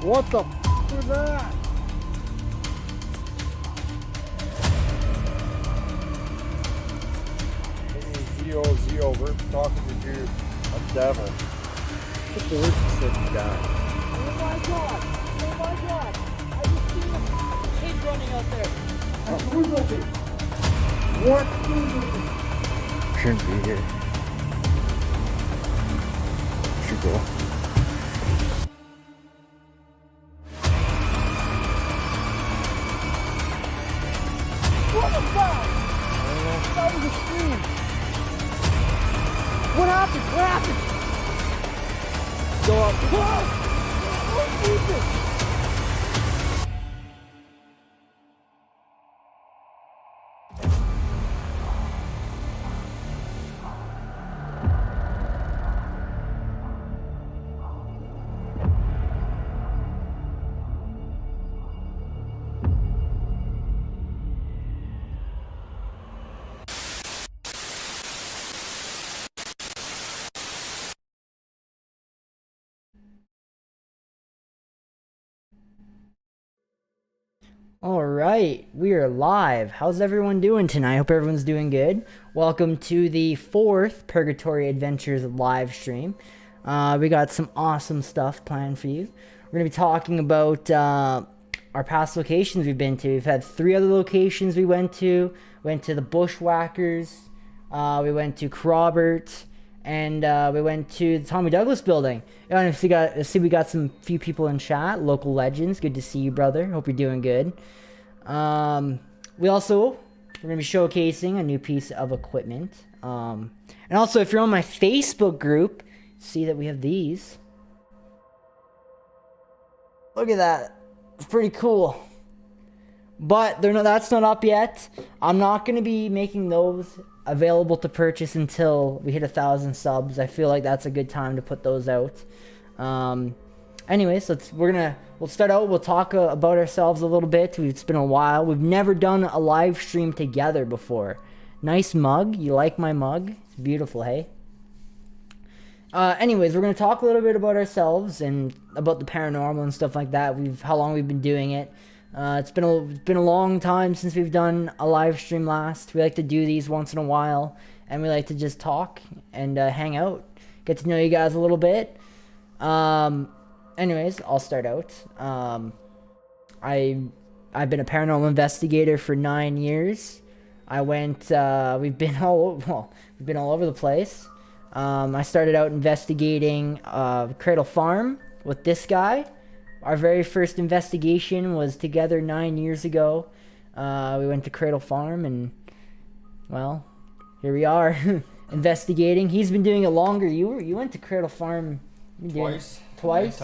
What the f was that? Z over talking to you, a devil. What the words you said you got? Oh my god! Oh my god! I just seen a kid running out there. Who's open? What? Who's open? Shouldn't be here. Should go. What the fuck? That was a scream. What happened? What happened? Go up. Whoa! Oh, Jesus! All right, we are live. How's everyone doing tonight? Hope everyone's doing good. Welcome to the 4th Purgatory Adventures live stream. We got some awesome stuff planned for you. We're going to be talking about our past locations we've been to. We've had 3 other locations we went to. Went to the Bushwhackers, we went to Crobert, and we went to the Tommy Douglas building. And I see we got some few people in chat, local legends. Good to see you, brother. Hope you're doing good. We're gonna be showcasing a new piece of equipment. And also, if you're on my Facebook group, see that we have these. Look at that. It's pretty cool. But that's not up yet. I'm not gonna be making those available to purchase until we hit 1,000 subs. I feel like that's a good time to put those out. Anyways, we'll start out. We'll talk about ourselves a little bit. It's been a while. We've never done a live stream together before. Nice mug. You like my mug? It's beautiful, hey? Anyways, we're gonna talk a little bit about ourselves and about the paranormal and stuff like that. How long we've been doing it. It's been a long time since we've done a live stream last. We like to do these once in a while, and we like to just talk and hang out, get to know you guys a little bit. Anyways, I'll start out. I've been a paranormal investigator for 9 years. We've been all over the place. I started out investigating Cradle Farm with this guy. Our very first investigation was together 9 years ago. We went to Cradle Farm, and, well, here we are, investigating. He's been doing it longer. You went to Cradle Farm Twice. Twice?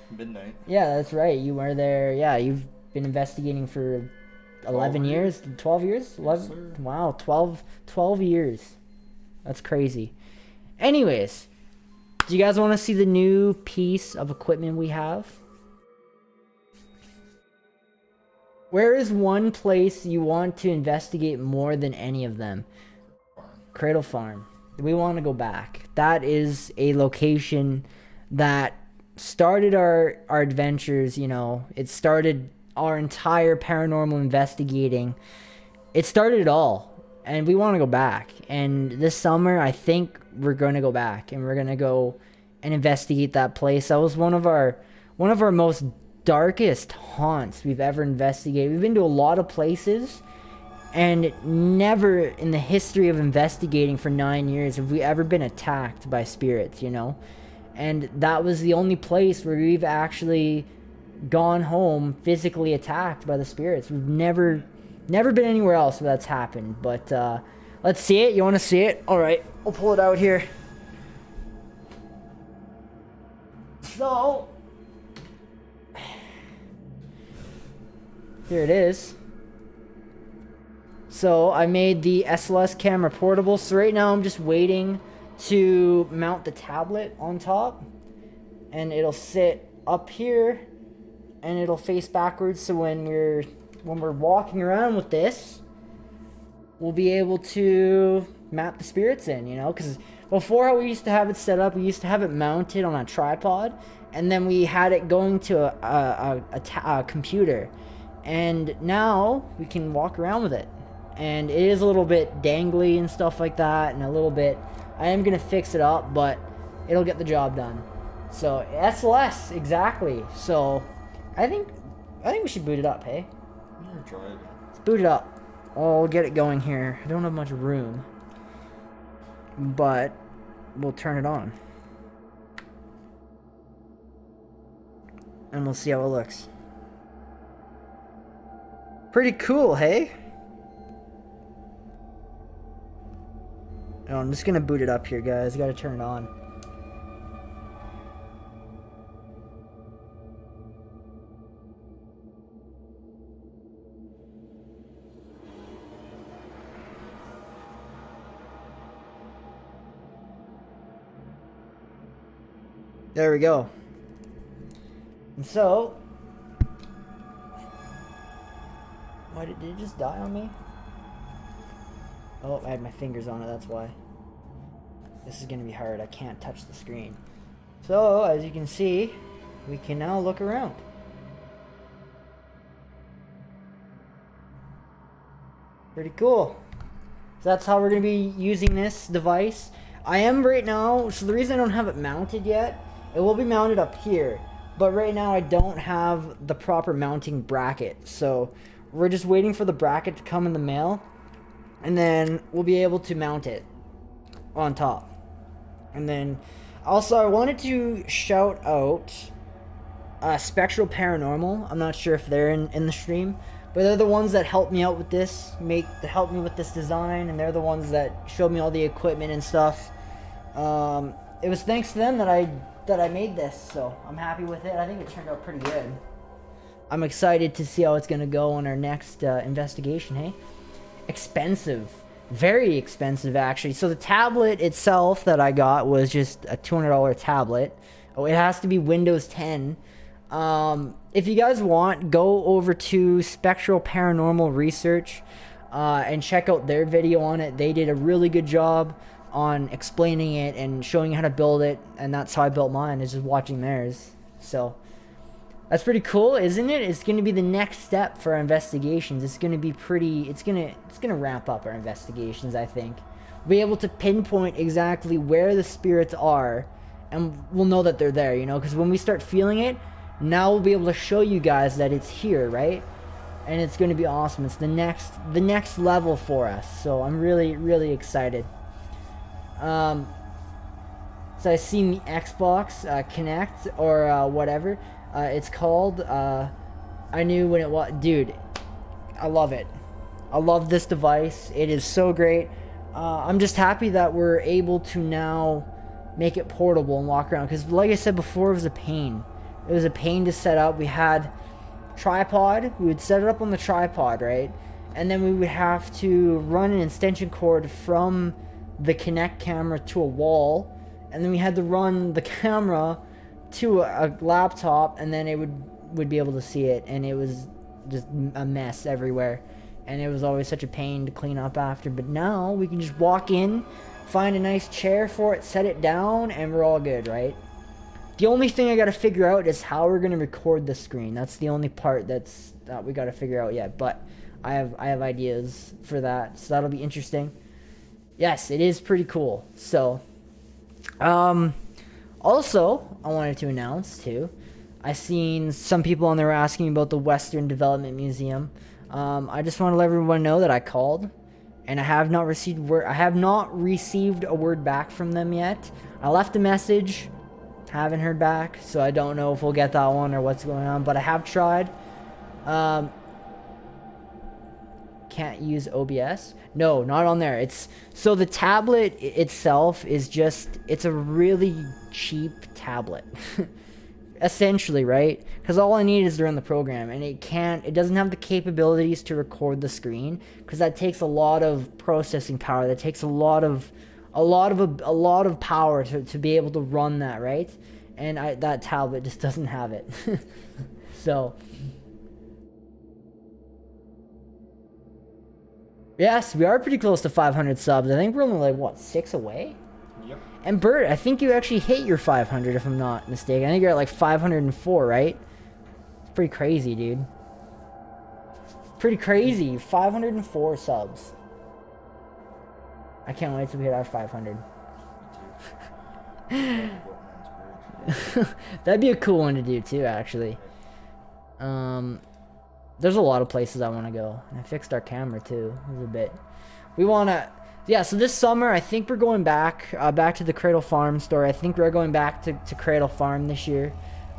Midnight. Yeah, that's right. You were there. Yeah, you've been investigating for 11 years? 12 years? 11? Yes, Wow, 12 years. That's crazy. Anyways, do you guys want to see the new piece of equipment we have? Where is one place you want to investigate more than any of them? Cradle Farm. We want to go back. That is a location that started our adventures, you know. It started our entire paranormal investigating. It started it all. And we want to go back. And this summer, I think we're going to go back. And we're going to go and investigate that place. That was one of our most darkest haunts we've ever investigated. We've been to a lot of places, and never in the history of investigating for 9 years have we ever been attacked by spirits, you know. And that was the only place where we've actually gone home physically attacked by the spirits. We've never been anywhere else where that's happened. But let's see it. You want to see it? All right, I'll pull it out here. So here it is. So I made the SLS camera portable. So right now I'm just waiting to mount the tablet on top, and it'll sit up here and it'll face backwards, so when we're walking around with this, we'll be able to map the spirits in, you know, because before how we used to have it set up, we used to have it mounted on a tripod, and then we had it going to a computer, and now we can walk around with it. And it is a little bit dangly and stuff like that, and a little bit, I am gonna fix it up, but it'll get the job done. So SLS, exactly. So I think we should boot it up, hey? Yeah, try it. Let's boot it up. I'll get it going here. I don't have much room, but we'll turn it on. And we'll see how it looks. Pretty cool, hey? Oh, I'm just gonna boot it up here, guys. I gotta turn it on. There we go. And so, why did it just die on me? Oh, I had my fingers on it, that's why. This is gonna be hard, I can't touch the screen. So, as you can see, we can now look around. Pretty cool. So that's how we're gonna be using this device. I am right now, so the reason I don't have it mounted yet, it will be mounted up here, but right now I don't have the proper mounting bracket. So we're just waiting for the bracket to come in the mail, and then we'll be able to mount it on top. And then also I wanted to shout out Spectral Paranormal. I'm not sure if they're in the stream, but they're the ones that helped me out with this, helped me with this design, and they're the ones that showed me all the equipment and stuff. It was thanks to them that I made this, so I'm happy with it. I think it turned out pretty good. I'm excited to see how it's gonna go on our next investigation, hey? Expensive. Very expensive, actually. So the tablet itself that I got was just a $200 tablet. Oh, it has to be Windows 10. If you guys want, go over to Spectral Paranormal Research and check out their video on it. They did a really good job on explaining it and showing you how to build it, and that's how I built mine, is just watching theirs. So that's pretty cool, isn't it? It's going to be the next step for our investigations. It's going to be pretty, it's going to ramp up our investigations, I think. We'll be able to pinpoint exactly where the spirits are, and we'll know that they're there, you know, because when we start feeling it, now we'll be able to show you guys that it's here, right? And it's going to be awesome. It's the next level for us. So I'm really, really excited. So I seen the Xbox Connect, or whatever it's called. I knew when it was. Dude, I love it. I love this device. It is so great. I'm just happy that we're able to now make it portable and walk around. Because like I said before, it was a pain. It was a pain to set up. We had tripod. We would set it up on the tripod, right? And then we would have to run an extension cord from the Kinect camera to a wall, and then we had to run the camera to a laptop, and then it would be able to see it, and it was just a mess everywhere, and it was always such a pain to clean up after. But now we can just walk in, find a nice chair for it, set it down, and we're all good, right? The only thing I gotta figure out is how we're gonna record the screen. That's the only part that we gotta figure out yet, but I have ideas for that, so that'll be interesting. Yes, it is pretty cool. So, also, I wanted to announce, too, I seen some people on there asking about the Western Development Museum. I just want to let everyone know that I called, and I have not received a word back from them yet. I left a message, haven't heard back, so I don't know if we'll get that one or what's going on, but I have tried. Can't use OBS? No, not on there. So the tablet itself is it's a really cheap tablet. Essentially, right? Because all I need is to run the program, and it doesn't have the capabilities to record the screen, because that takes a lot of processing power. That takes a lot of power to be able to run that, right? And that tablet just doesn't have it. So yes, we are pretty close to 500 subs. I think we're only like, what, 6 away? Yep. And Bert, I think you actually hit your 500 if I'm not mistaken. I think you're at like 504, right? It's pretty crazy, dude. Pretty crazy. 504 subs. I can't wait till we hit our 500. That'd be a cool one to do too, actually. There's a lot of places I want to go. And I fixed our camera too. It was a bit. We want to. Yeah, so this summer I think we're going back to the Cradle Farm store. I think we're going back to Cradle Farm this year.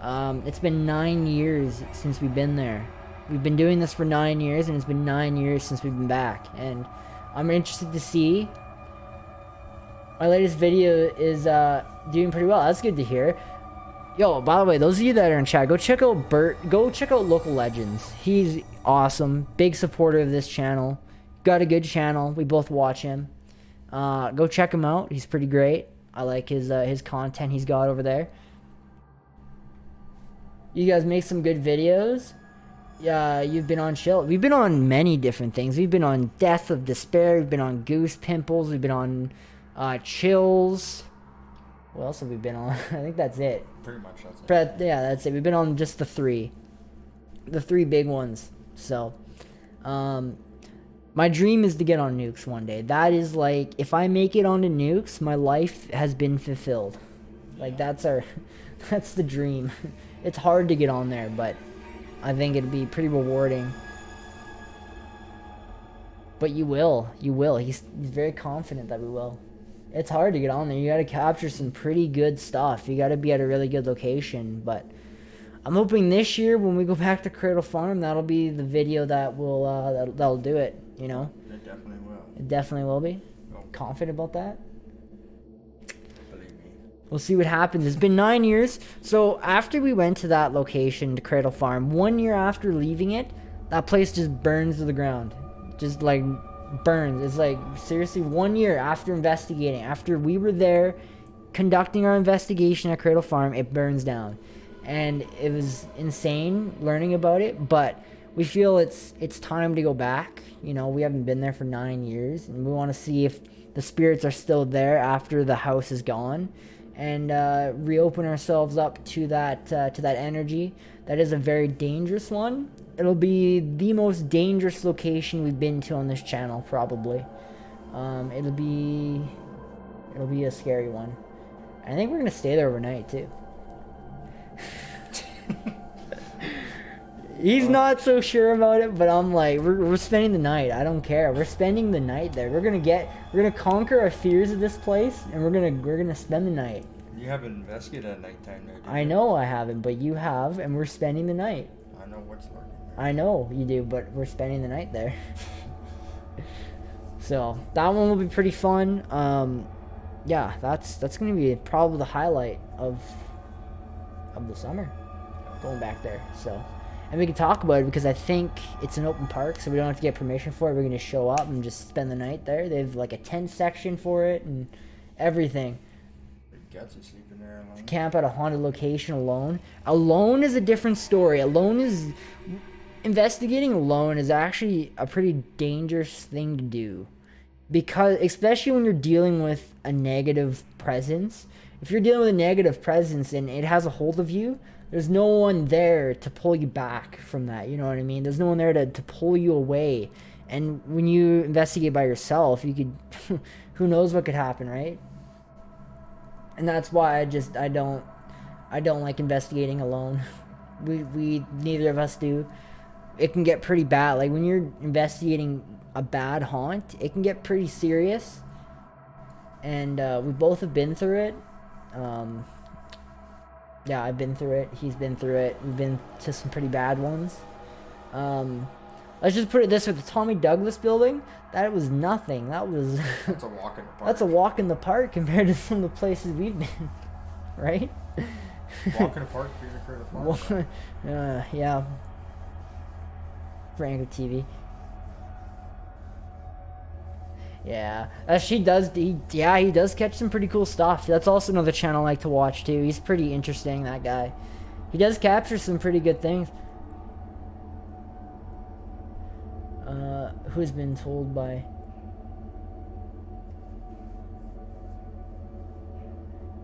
It's been 9 years since we've been there. We've been doing this for 9 years, and it's been 9 years since we've been back. And I'm interested to see. My latest video is doing pretty well. That's good to hear. Yo, by the way, those of you that are in chat, go check out Bert. Go check out Local Legends. He's awesome. Big supporter of this channel. Got a good channel. We both watch him. Go check him out. He's pretty great. I like his content he's got over there. You guys make some good videos. Yeah, you've been on Chill. We've been on many different things. We've been on Death of Despair. We've been on Goose Pimples. We've been on Chills. What else have we been on? I think that's it. Pretty much that's it. But yeah, that's it. We've been on just the three big ones. So, my dream is to get on Nukes one day. That is like, if I make it onto Nukes, my life has been fulfilled. Like that's the dream. It's hard to get on there, but I think it'd be pretty rewarding. But you will. He's very confident that we will. It's hard to get on there. You got to capture some pretty good stuff. You got to be at a really good location. But I'm hoping this year when we go back to Cradle Farm, that'll be the video that will that'll do it. You know. It definitely will. It definitely will be. Oh. Confident about that. Believe me. We'll see what happens. It's been 9 years. So after we went to that location, to Cradle Farm, 1 year after leaving it, that place just burns to the ground. Just like burns. It's like seriously 1 year after investigating, after we were there conducting our investigation at Cradle Farm, it burns down. And it was insane learning about it, but we feel it's time to go back. You know, we haven't been there for 9 years, and we want to see if the spirits are still there after the house is gone, and reopen ourselves up to that energy. That is a very dangerous one. It'll be the most dangerous location we've been to on this channel, probably. It'll be a scary one. I think we're gonna stay there overnight too. He's not so sure about it, but I'm like, we're spending the night. I don't care. We're spending the night there. We're gonna conquer our fears of this place, and we're gonna spend the night. You haven't investigated at nighttime there, do you? I know I haven't, but you have, and we're spending the night. I know what's lurking there. I know you do, but we're spending the night there. So that one will be pretty fun. Yeah, that's gonna be probably the highlight of the summer, going back there. So, and we can talk about it because I think it's an open park, so we don't have to get permission for it. We're gonna show up and just spend the night there. They have like a tent section for it and everything. Gets you sleeping there alone. Camp at a haunted location alone. Alone is a different story. Investigating alone is actually a pretty dangerous thing to do, because especially when you're dealing with a negative presence. If you're dealing with a negative presence and it has a hold of you, there's no one there to pull you back from that. You know what I mean? There's no one there to pull you away. And when you investigate by yourself, you could who knows what could happen, right? And that's why I don't like investigating alone. We neither of us do. It can get pretty bad. Like when you're investigating a bad haunt, it can get pretty serious. And we both have been through it. Yeah, I've been through it. He's been through it. We've been to some pretty bad ones. Let's just put it this way: the Tommy Douglas building, that was nothing. That's a walk in the park. That's a walk in the park compared to some of the places we've been, right? Walk in the park, Peter Cradle Farm. Yeah. Franco TV. Yeah, he does catch some pretty cool stuff. That's also another channel I like to watch too. He's pretty interesting, that guy. He does capture some pretty good things. Who's been told by...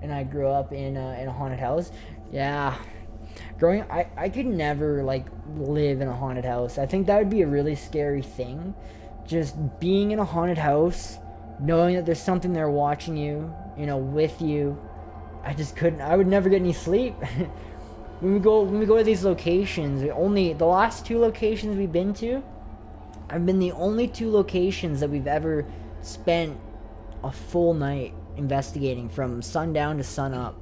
and I grew up in a haunted house. Yeah, I could never like live in a haunted house. I think that would be a really scary thing, just being in a haunted house, knowing that there's something there watching you, you know, with you. I just couldn't. I would never get any sleep. When we go to these locations, the last 2 locations we've been to, I've been the only 2 locations that we've ever spent a full night investigating from sundown to sunup.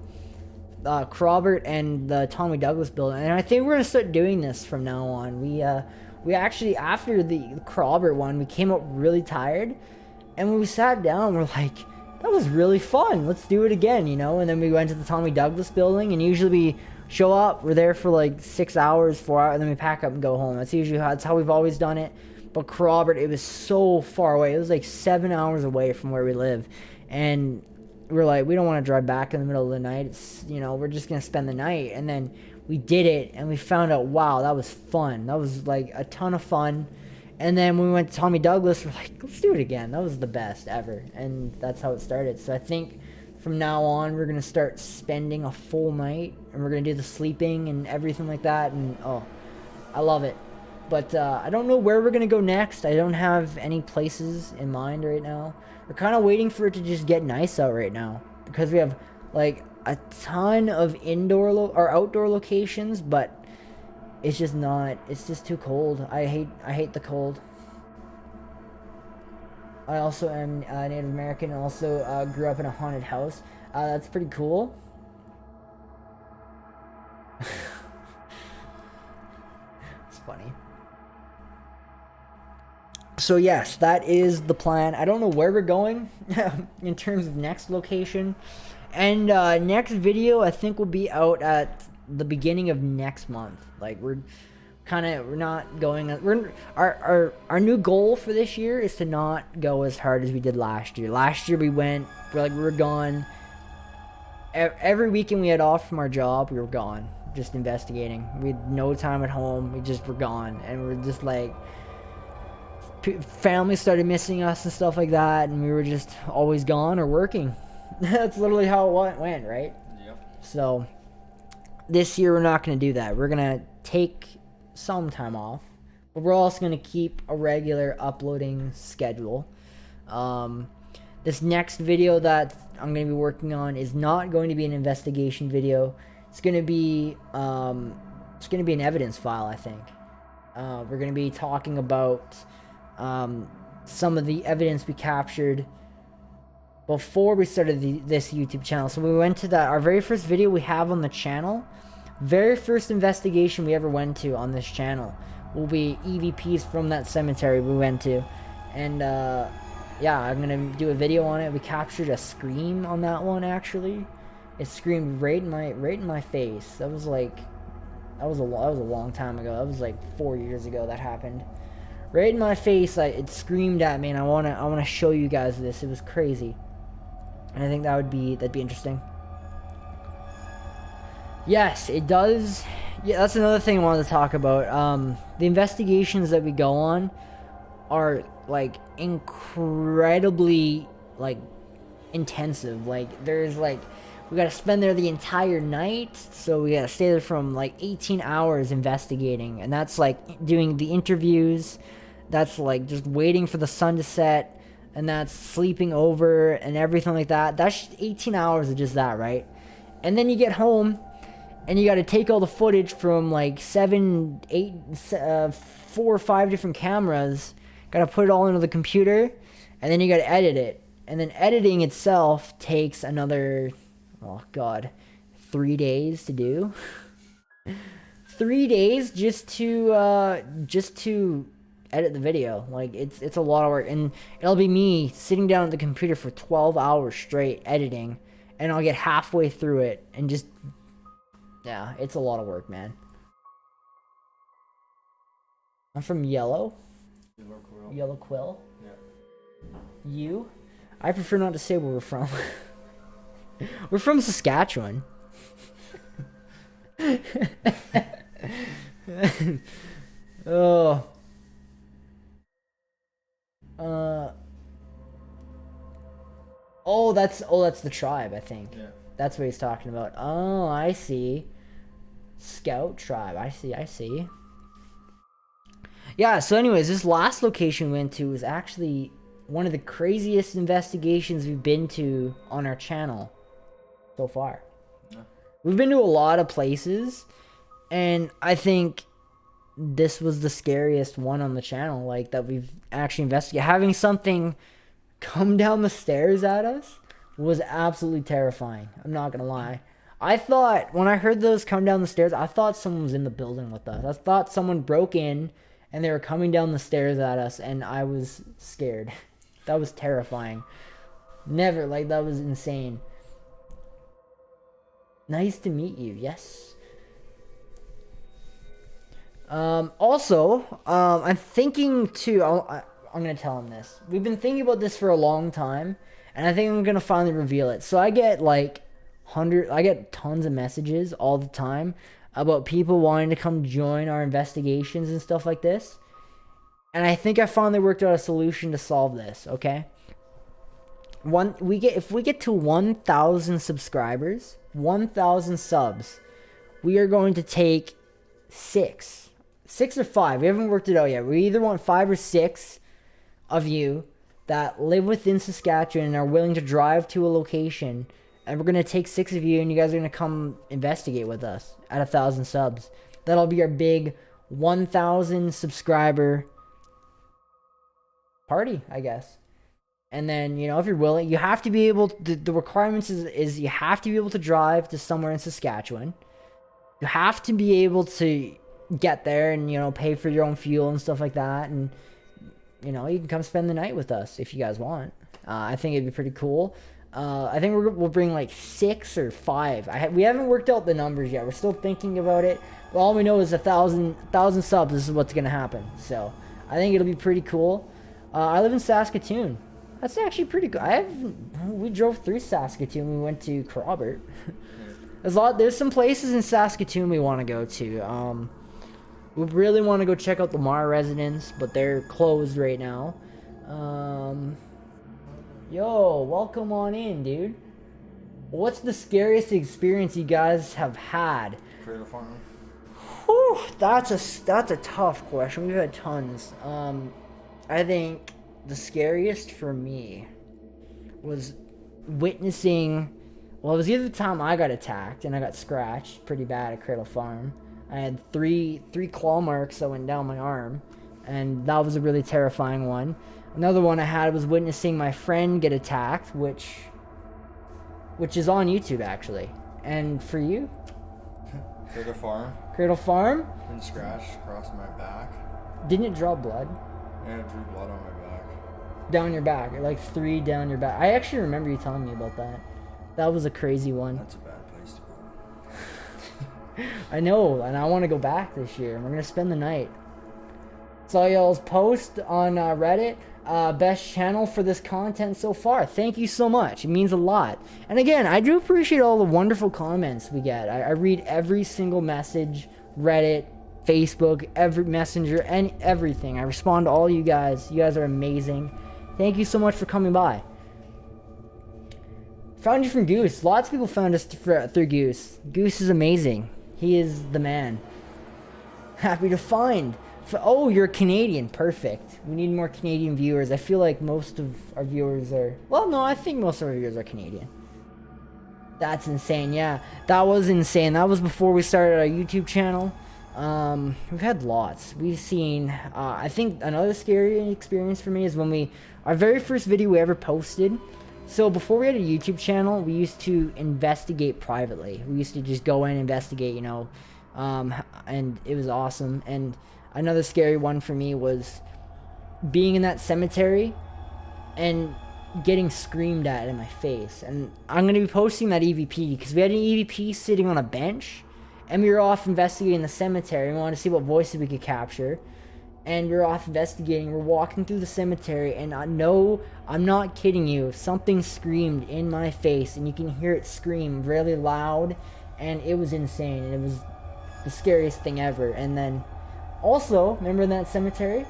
Crobert and the Tommy Douglas building, and I think we're gonna start doing this from now on. We actually, after the Crobert one, we came up really tired, and when we sat down, we're like, that was really fun. Let's do it again, you know. And then we went to the Tommy Douglas building, and usually we show up, we're there for like 6 hours, 4 hours, and then we pack up and go home. That's how we've always done it. But Crobert, it was so far away. It was like 7 hours away from where we live, and we're like, we don't want to drive back in the middle of the night. It's, you know, we're just gonna spend the night. And then we did it, and we found out, wow, that was fun. That was like a ton of fun. And then when we went to Tommy Douglas, we're like, let's do it again. That was the best ever, and that's how it started. So I think from now on, we're gonna start spending a full night, and we're gonna do the sleeping and everything like that. And oh, I love it. But I don't know where we're gonna go next. I don't have any places in mind right now. We're kind of waiting for it to just get nice out right now, because we have like a ton of indoor or outdoor locations, but it's just not. It's just too cold. I hate the cold. I also am Native American, and also grew up in a haunted house. That's pretty cool. It's funny. So yes, that is the plan. I don't know where we're going in terms of next location. And next video I think will be out at the beginning of next month. Like we're not going, our new goal for this year is to not go as hard as we did last year. Last year we were gone. Every weekend we had off from our job, we were gone, just investigating. We had no time at home. We just were gone, and we're just like, family started missing us and stuff like that, and we were just always gone or working. That's literally how it went, right? Yep. So this year we're not going to do that. We're going to take some time off, but we're also going to keep a regular uploading schedule. This next video that I'm going to be working on is not going to be an investigation video. It's going to be an evidence file, I think. We're going to be talking about some of the evidence we captured before we started this YouTube channel. So we went to our very first video we have on the channel, very first investigation we ever went to on this channel will be EVPs from that cemetery we went to. And yeah, I'm gonna do a video on it. We captured a scream on that one, actually. It screamed right in my face. That was a long time ago. That was like 4 years ago that happened. Right in my face, it screamed at me, and I wanna show you guys this. It was crazy, and I think that'd be interesting. Yes, it does. Yeah, that's another thing I wanted to talk about. The investigations that we go on are like incredibly like intensive. Like there's like, we gotta spend there the entire night, so we gotta stay there from like 18 hours investigating, and that's like doing the interviews, that's like just waiting for the sun to set, and that's sleeping over and everything like that. That's 18 hours of just that, right? And then you get home and you gotta take all the footage from like 4 or 5 different cameras, gotta put it all into the computer, and then you gotta edit it, and then editing itself takes another, oh god, 3 days to do. 3 days just to edit the video. Like it's a lot of work, and it'll be me sitting down at the computer for 12 hours straight editing, and I'll get halfway through it and just, yeah, it's a lot of work, man. I'm from Yellow Quill. Yeah. You? I prefer not to say where we're from. We're from Saskatchewan. Oh. Oh, that's the tribe, I think. Yeah. That's what he's talking about. Oh, I see. Scout tribe. I see. Yeah, so anyways, this last location we went to was actually one of the craziest investigations we've been to on our channel so far. Yeah. We've been to a lot of places, and I think this was the scariest one on the channel, like, that we've actually investigated. Having something come down the stairs at us was absolutely terrifying. I'm not gonna lie. I thought, when I heard those come down the stairs, I thought someone was in the building with us. I thought someone broke in and they were coming down the stairs at us, and I was scared. That was terrifying. Never, like, that was insane. Nice to meet you. Yes. Also, I'm thinking too, I'm gonna tell him this. We've been thinking about this for a long time, and I think I'm gonna finally reveal it. So I get like I get tons of messages all the time about people wanting to come join our investigations and stuff like this. And I think I finally worked out a solution to solve this, okay? If we get to 1,000 subscribers, 1,000 subs, we are going to take 6 or 5. We haven't worked it out yet. We either want 5 or 6 of you that live within Saskatchewan and are willing to drive to a location, and we're going to take 6 of you, and you guys are going to come investigate with us at 1,000 subs. That'll be our big 1,000 subscriber party, I guess. And then, you know, if you're willing, you have to be able to, the requirements is you have to be able to drive to somewhere in Saskatchewan. You have to be able to get there and, you know, pay for your own fuel and stuff like that. And, you know, you can come spend the night with us if you guys want. I think it'd be pretty cool. I think we'll bring like 6 or 5. We haven't worked out the numbers yet. We're still thinking about it. But all we know is 1,000 subs. This is what's going to happen. So I think it'll be pretty cool. I live in Saskatoon. That's actually pretty good. We drove through Saskatoon. We went to Crobert. There's some places in Saskatoon we want to go to. We really want to go check out the Mar residence, but they're closed right now. Yo, welcome on in, dude. What's the scariest experience you guys have had? Cradle farming. Whew, that's a tough question. We've had tons. I think the scariest for me was witnessing. Well, it was either the time I got attacked and I got scratched pretty bad at Cradle Farm. I had three claw marks that went down my arm, and that was a really terrifying one. Another one I had was witnessing my friend get attacked, which is on YouTube actually. And for you? Cradle Farm. Cradle Farm? Been scratched across my back. Didn't it draw blood? Yeah, it drew blood on my back. Down your back, like 3 down your back. I actually remember you telling me about that. That was a crazy one. That's a bad place to go. I know, and I want to go back this year. We're going to spend the night. Saw y'all's post on Reddit. Best channel for this content so far. Thank you so much. It means a lot. And again, I do appreciate all the wonderful comments we get. I read every single message, Reddit, Facebook, every messenger, and everything. I respond to all you guys. You guys are amazing. Thank you so much for coming by. Found you from Goose. Lots of people found us through Goose. Goose is amazing. He is the man. Happy to find. Oh, you're Canadian. Perfect. We need more Canadian viewers. I feel like most of our viewers are... Well, no, I think most of our viewers are Canadian. That's insane. Yeah, that was insane. That was before we started our YouTube channel. We've had lots. We've seen... I think another scary experience for me is when our very first video we ever posted... So before we had a YouTube channel, we used to investigate privately. We used to just go in and investigate, you know, and it was awesome. And another scary one for me was being in that cemetery and getting screamed at in my face. And I'm going to be posting that EVP because we had an EVP sitting on a bench and we were off investigating the cemetery. We wanted to see what voices we could capture. And we're off investigating. We're walking through the cemetery, and I know, I'm not kidding you, something screamed in my face, and you can hear it scream really loud, and it was insane, and it was the scariest thing ever. And then, also, remember in that cemetery?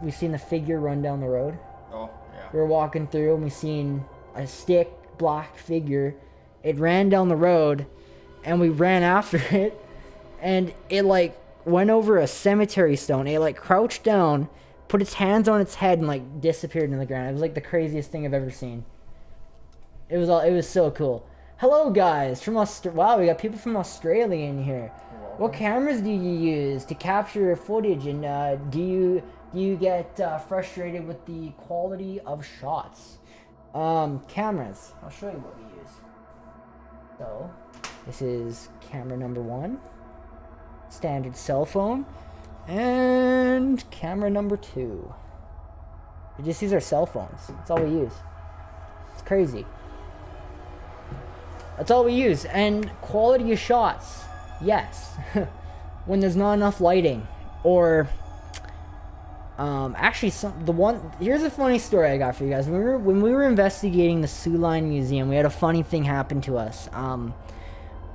We seen the figure run down the road. Oh, yeah. We were walking through, and we seen a stick black figure. It ran down the road, and we ran after it, and it like went over a cemetery stone. It like crouched down, put its hands on its head, and like disappeared in the ground. It was like the craziest thing I've ever seen. It was so cool. Hello guys from wow, we got people from Australia in here. What cameras do you use to capture footage, and do you get frustrated with the quality of shots? Cameras. I'll show you what we use. So, this is camera number 1, standard cell phone, and camera number 2. We just use our cell phones. That's all we use. It's crazy. That's all we use. And quality of shots, yes. When there's not enough lighting, or actually here's a funny story I got for you guys. When we were investigating the Sioux Line Museum, we had a funny thing happen to us.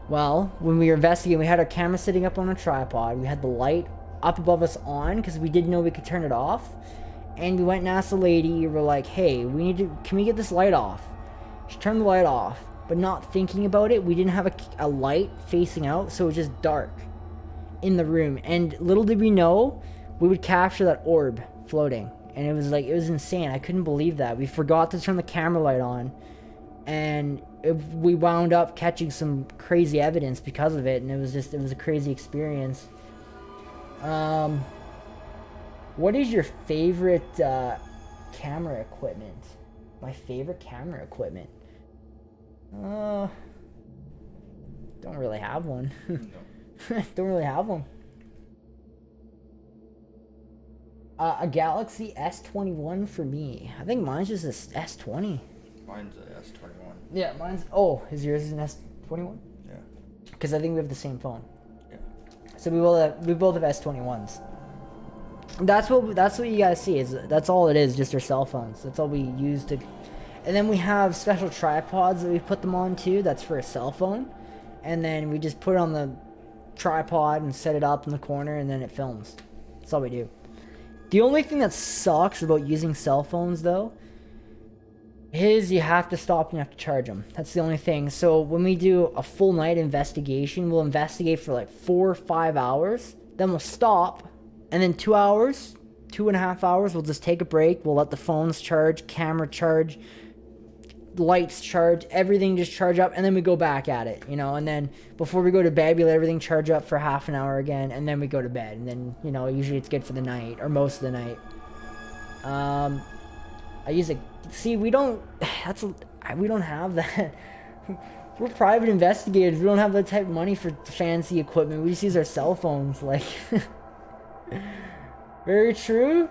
Well, when we were investigating, we had our camera sitting up on a tripod. We had the light up above us on because we didn't know we could turn it off. And we went and asked the lady, we're like, hey, can we get this light off? She turned the light off, but not thinking about it, we didn't have a light facing out, so it was just dark in the room. And little did we know, we would capture that orb floating. And it was insane. I couldn't believe that. We forgot to turn the camera light on, and we wound up catching some crazy evidence because of it, and it was a crazy experience. What is your favorite camera equipment? My favorite camera equipment? Don't really have one. Don't really have one. A Galaxy S21 for me. I think mine's just a S20. Mine's a S21. Yeah, mine's... Oh, is yours an S21? Yeah. Because I think we have the same phone. Yeah. So we both have S21s. That's what you guys see. That's all it is, just our cell phones. That's all we use to... And then we have special tripods that we put them on too. That's for a cell phone. And then we just put it on the tripod and set it up in the corner, and then it films. That's all we do. The only thing that sucks about using cell phones, though, is you have to stop and you have to charge them. That's the only thing. So when we do a full night investigation, we'll investigate for like 4 or 5 hours. Then we'll stop. And then 2 hours, 2.5 hours, we'll just take a break. We'll let the phones charge, camera charge, lights charge, everything just charge up, and then we go back at it, you know. And then before we go to bed, we let everything charge up for half an hour again, and then we go to bed. And then, you know, usually it's good for the night, or most of the night. I use a... See, we don't have that. We're private investigators. We don't have that type of money for fancy equipment. We just use our cell phones, like... Very true.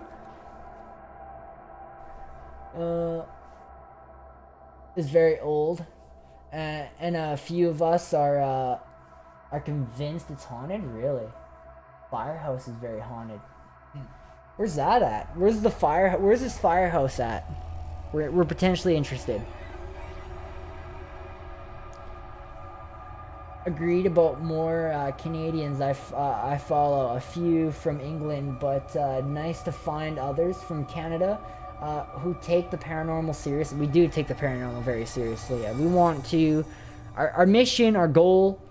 Is very old, and a few of us are convinced it's haunted. Really, firehouse is very haunted. Where's that at? Where's this firehouse at? We're potentially interested. Agreed about more Canadians. I follow a few from England, but nice to find others from Canada who take the paranormal seriously. We do take the paranormal very seriously. We want to, our mission, our goal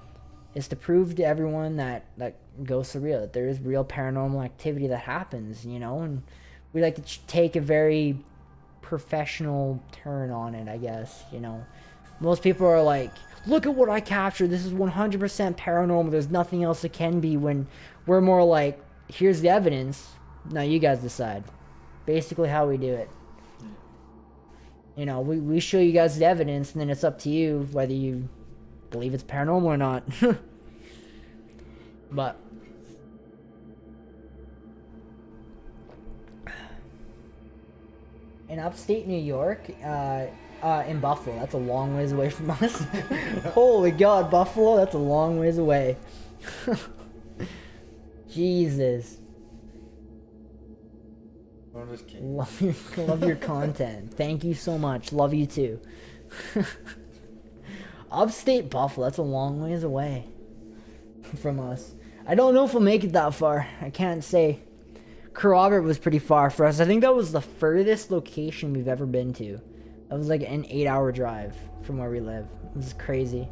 is to prove to everyone that ghosts are real, that there is real paranormal activity that happens, you know, and we like to take a very professional turn on it, I guess, you know. Most people are like, look at what I captured, this is 100% paranormal, there's nothing else it can be, when we're more like, here's the evidence, now you guys decide. Basically how we do it. You know, we show you guys the evidence, and then it's up to you whether you believe it's paranormal or not. But in upstate New York, in Buffalo, that's a long ways away from us. Holy God, Buffalo, that's a long ways away. Jesus. I'm just kidding. Love your content. Thank you so much. Love you too. Upstate Buffalo, that's a long ways away from us. I don't know if we'll make it that far. I can't say. Kerrobert was pretty far for us. I think that was the furthest location we've ever been to. It was like an 8-hour drive from where we live. It was crazy.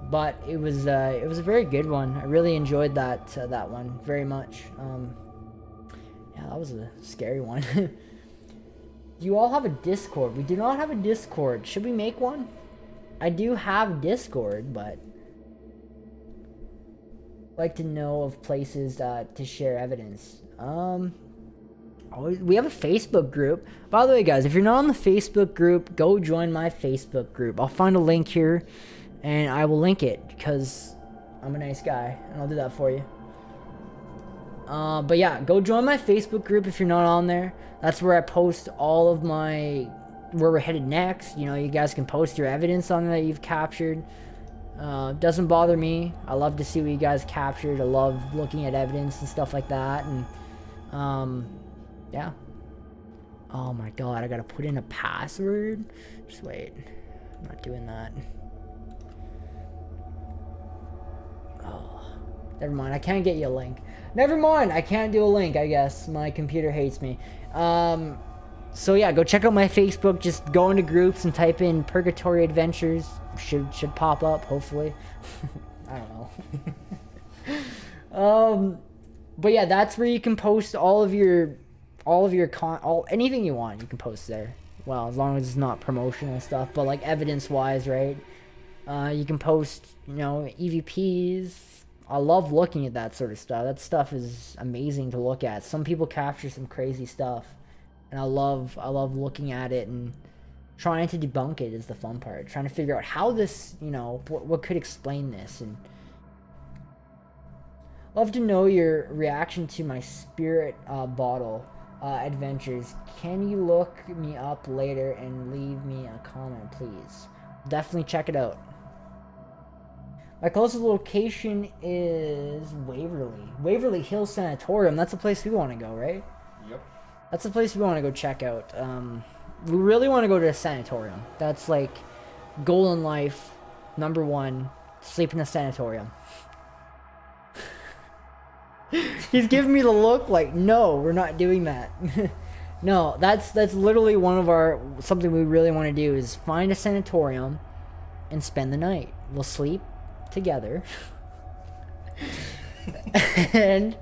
But it was a very good one. I really enjoyed that one very much. Yeah, that was a scary one. You all have a Discord. We do not have a Discord. Should we make one? I do have Discord, but I'd like to know of places to share evidence. We have a Facebook group. By the way, guys, if you're not on the Facebook group, go join my Facebook group. I'll find a link here, and I will link it because I'm a nice guy, and I'll do that for you. But yeah, go join my Facebook group if you're not on there. That's where I post all of my where we're headed next. You know, you guys can post your evidence on that you've captured. Doesn't bother me. I love to see what you guys captured. I love looking at evidence and stuff like that. And yeah. Oh my god, I gotta put in a password. Just wait. I'm not doing that. Oh, never mind. I can't get you a link. Never mind. I can't do a link, I guess. My computer hates me. So yeah, go check out my Facebook. Just go into groups and type in Purgatory Adventures. Should pop up, hopefully. I don't know. But yeah, that's where you can post all of your anything you want. You can post there. Well, as long as it's not promotional stuff, but like evidence-wise, right? You can post, you know, EVPs. I love looking at that sort of stuff. That stuff is amazing to look at. Some people capture some crazy stuff, and I love looking at it, and trying to debunk it is the fun part. Trying to figure out how this, you know, what could explain this. And love to know your reaction to my spirit bottle adventures. Can you look me up later and leave me a comment, please? Definitely check it out. My closest location is Waverly Hills Sanatorium. That's the place we want to go, right? Yep. That's the place we want to go check out. We really want to go to a sanatorium. That's like goal in life, #1, sleep in a sanatorium. He's giving me the look like, no, we're not doing that. No, that's literally one of something we really want to do is find a sanatorium and spend the night. We'll sleep together. And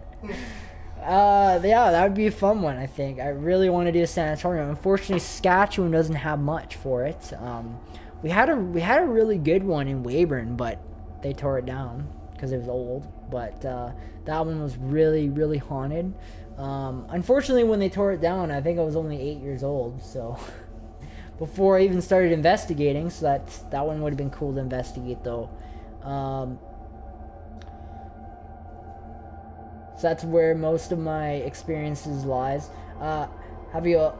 yeah, that would be a fun one. I think I really want to do a sanatorium. Unfortunately, Saskatchewan doesn't have much for it. We had a really good one in Weyburn, but they tore it down because it was old. But that one was really haunted. Unfortunately, when they tore it down, I think I was only 8 years old, so before I even started investigating. So that one would have been cool to investigate, though. So that's where most of my experiences lies. Have you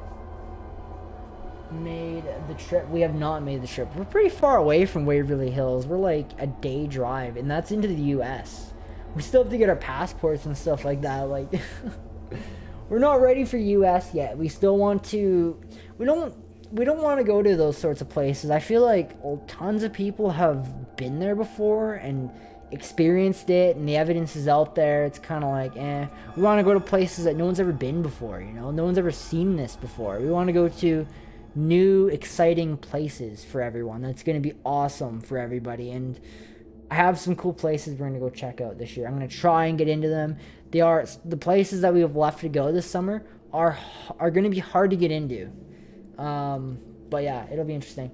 made the trip? We have not made the trip. We're pretty far away from Waverly Hills. We're like a day drive, and that's into the U.S. We still have to get our passports and stuff like that. Like, we're not ready for U.S. yet. We still want to. We don't want to go to those sorts of places. I feel like tons of people have been there before and experienced it, and the evidence is out there. It's kind of like, we want to go to places that no one's ever been before, you know? No one's ever seen this before. We want to go to new, exciting places for everyone. That's going to be awesome for everybody, and I have some cool places we're going to go check out this year. I'm going to try and get into them. The places that we have left to go this summer are going to be hard to get into. But yeah, it'll be interesting.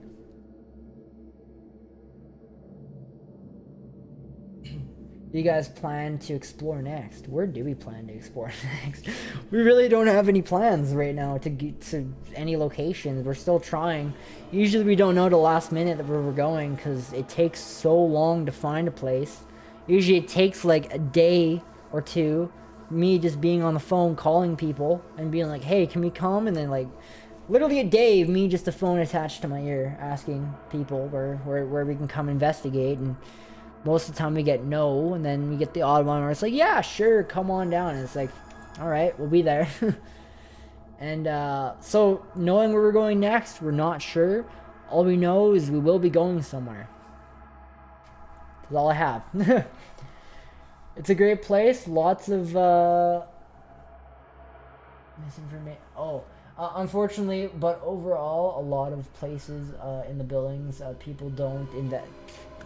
Do you guys plan to explore next? Where do we plan to explore next? We really don't have any plans right now to get to any locations. We're still trying. Usually we don't know the last minute where we're going because it takes so long to find a place. Usually it takes like a day or two, me just being on the phone calling people and being like, hey, can we come? And then like literally a day of me just a phone attached to my ear asking people where we can come investigate. And most of the time we get no, and then we get the odd one where it's like, yeah, sure, come on down. And it's like, all right, we'll be there. And so knowing where we're going next, we're not sure. All we know is we will be going somewhere. That's all I have. It's a great place. Lots of misinformation. Oh, Unfortunately, but overall, a lot of places in the buildings, people don't invest.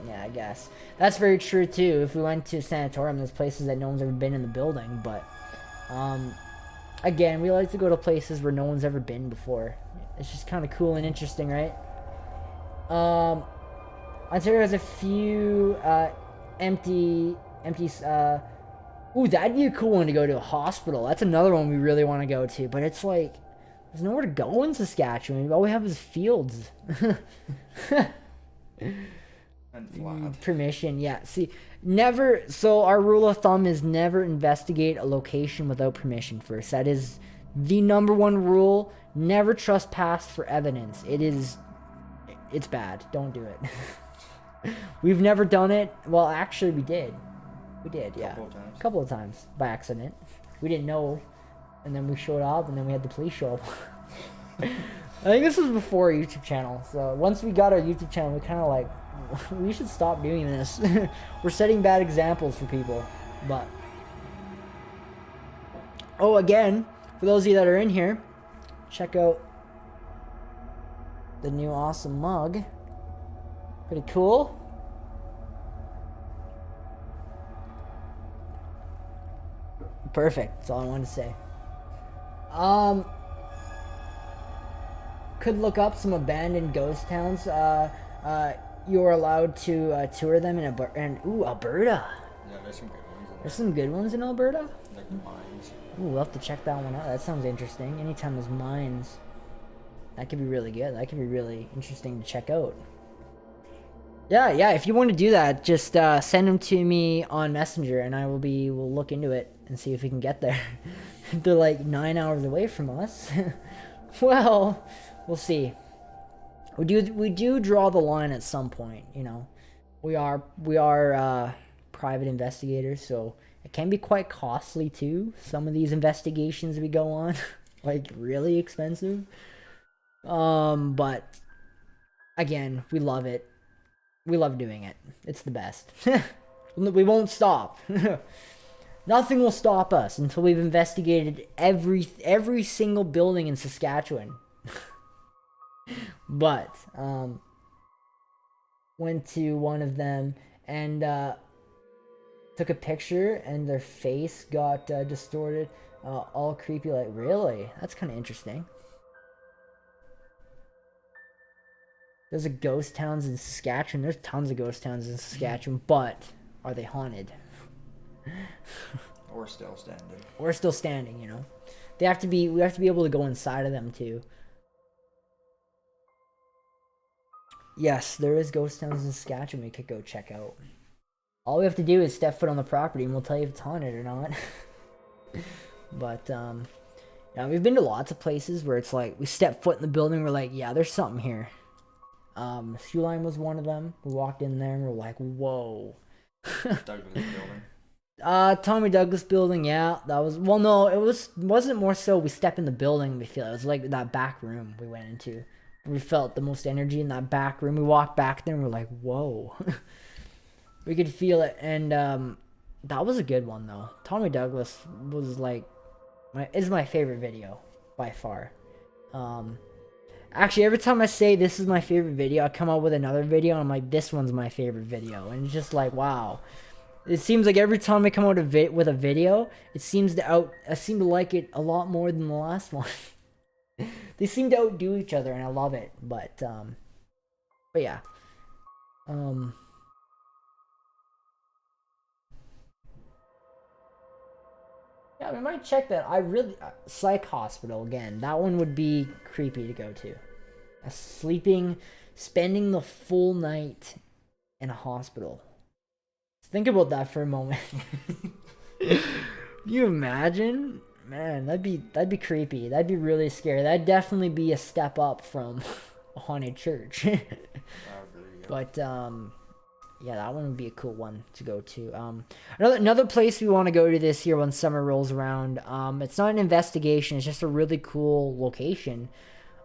Yeah, I guess that's very true too. If we went to sanatorium, there's places that no one's ever been in the building, but again, we like to go to places where no one's ever been before. It's just kind of cool and interesting, right? Ontario has a few empty. Ooh, that'd be a cool one to go to a hospital. That's another one we really want to go to, but it's like there's nowhere to go in Saskatchewan. All we have is fields. And flat. Permission, yeah. See, never. So our rule of thumb is never investigate a location without permission first. That is the number one rule. Never trespass for evidence. It's bad. Don't do it. We've never done it. Well, actually, we did. We did, yeah. A couple of times by accident. We didn't know, and then we showed up, and then we had the police show up. I think this was before our YouTube channel. So once we got our YouTube channel, we kind of like, we should stop doing this. We're setting bad examples for people. But oh, again, for those of you that are in here, check out the new awesome mug. Pretty cool. Perfect. That's all I wanted to say. Could look up some abandoned ghost towns. You're allowed to tour them in Alberta. Yeah, there's some good ones. There's some good ones in Alberta. Like mines. Ooh, we'll have to check that one out. That sounds interesting. Anytime there's mines, that could be really good. That could be really interesting to check out. Yeah. If you want to do that, just send them to me on Messenger, and we'll look into it and see if we can get there. They're like 9 hours away from us. Well, we'll see. We do draw the line at some point. You know, we are private investigators, so it can be quite costly too. Some of these investigations we go on, like really expensive. But again, we love it. We love doing it. It's the best. We won't stop. Nothing will stop us until we've investigated every single building in Saskatchewan. But went to one of them and took a picture, and their face got distorted, all creepy. Like, really? That's kind of interesting. There's a ghost towns in Saskatchewan. There's tons of ghost towns in Saskatchewan, but are they haunted? Or still standing. Or still standing, you know. We have to be able to go inside of them too. Yes, there is ghost towns in Saskatchewan we could go check out. All we have to do is step foot on the property and we'll tell you if it's haunted or not. But yeah, we've been to lots of places where it's like we step foot in the building, we're like, yeah, there's something here. Shoe Line was one of them. We walked in there and we're like, whoa. Douglas building. Tommy Douglas building, yeah. That was, well, no, wasn't more so we step in the building and we feel it. It was like that back room we went into. We felt the most energy in that back room. We walked back there and we're like, whoa. We could feel it. And that was a good one though. Tommy Douglas was like is my favorite video by far. Actually, every time I say this is my favorite video, I come out with another video and I'm like, this one's my favorite video. And it's just like, wow. It seems like every time I come out with a video, I seem to like it a lot more than the last one. They seem to outdo each other and I love it. But yeah. Yeah, we might check that. Psych hospital again. That one would be creepy to go to. Spending the full night in a hospital. Think about that for a moment. Can you imagine? Man, that'd be creepy. That'd be really scary. That'd definitely be a step up from a haunted church. But yeah, that one would be a cool one to go to. Another place we want to go to this year when summer rolls around. It's not an investigation. It's just a really cool location.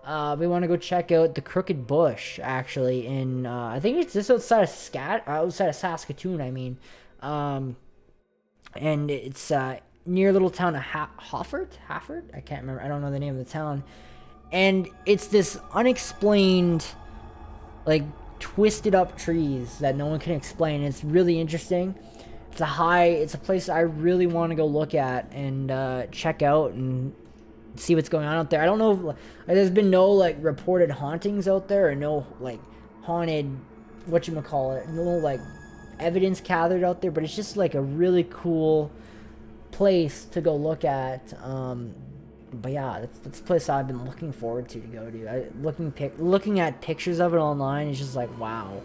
We want to go check out the Crooked Bush, actually, in I think it's just outside of Saskatoon. I mean, and it's near little town of Hafford? I can't remember. I don't know the name of the town. And it's this unexplained, like, twisted up trees that no one can explain. It's really interesting. It's a place I really want to go look at and check out and see what's going on out there. I don't know if, like, there's been no, like, reported hauntings out there, or no, like, haunted, whatchamacallit, no, like, evidence gathered out there, but it's just, like, a really cool place to go look at. But yeah, that's a place I've been looking forward to go to. Looking at pictures of it online is just like, wow.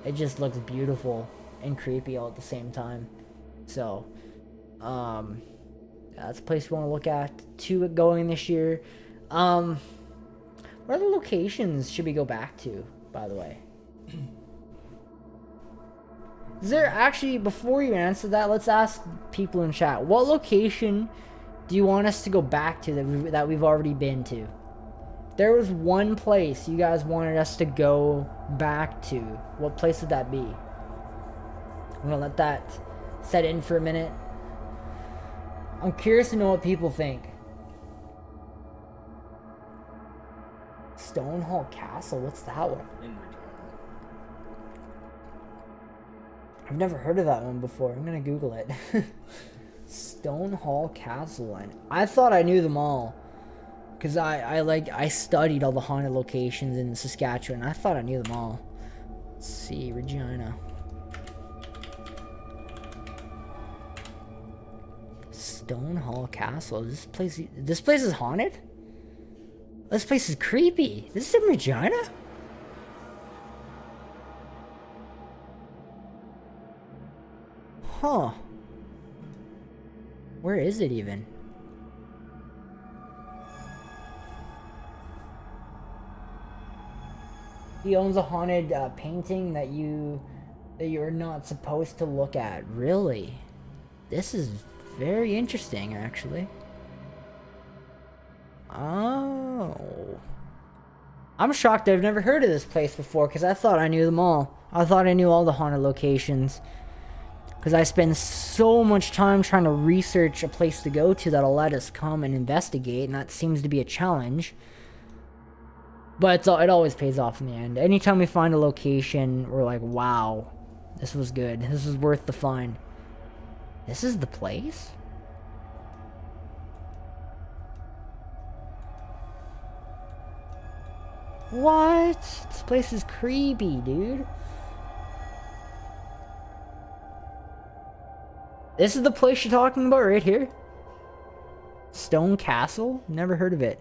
It just looks beautiful and creepy all at the same time. So, that's a place we want to look at to going this year. What other locations should we go back to, by the way? Is there actually, before you answer that, let's ask people in chat, what location do you want us to go back to that we've already been to? If there was one place you guys wanted us to go back to, what place would that be? I'm gonna let that set in for a minute. I'm curious to know what people think. Stonehall Castle, what's that one? In Regina. I've never heard of that one before. I'm gonna Google it. Stonehall Castle. And I thought I knew them all, because I studied all the haunted locations in Saskatchewan. I thought I knew them all. Let's see, Regina. Stonehall Castle. This place is haunted? This place is creepy. This is in Regina? Huh. Where is it even? He owns a haunted painting that you're not supposed to look at. Really? This is very interesting, actually. Oh. I'm shocked I've never heard of this place before, because I thought I knew them all. I thought I knew all the haunted locations. Because I spend so much time trying to research a place to go to that'll let us come and investigate, and that seems to be a challenge. But it always pays off in the end. Anytime we find a location, we're like, wow, this was good. This was worth the find. This is the place? What? This place is creepy, dude. This is the place you're talking about right here? Stone Castle? Never heard of it.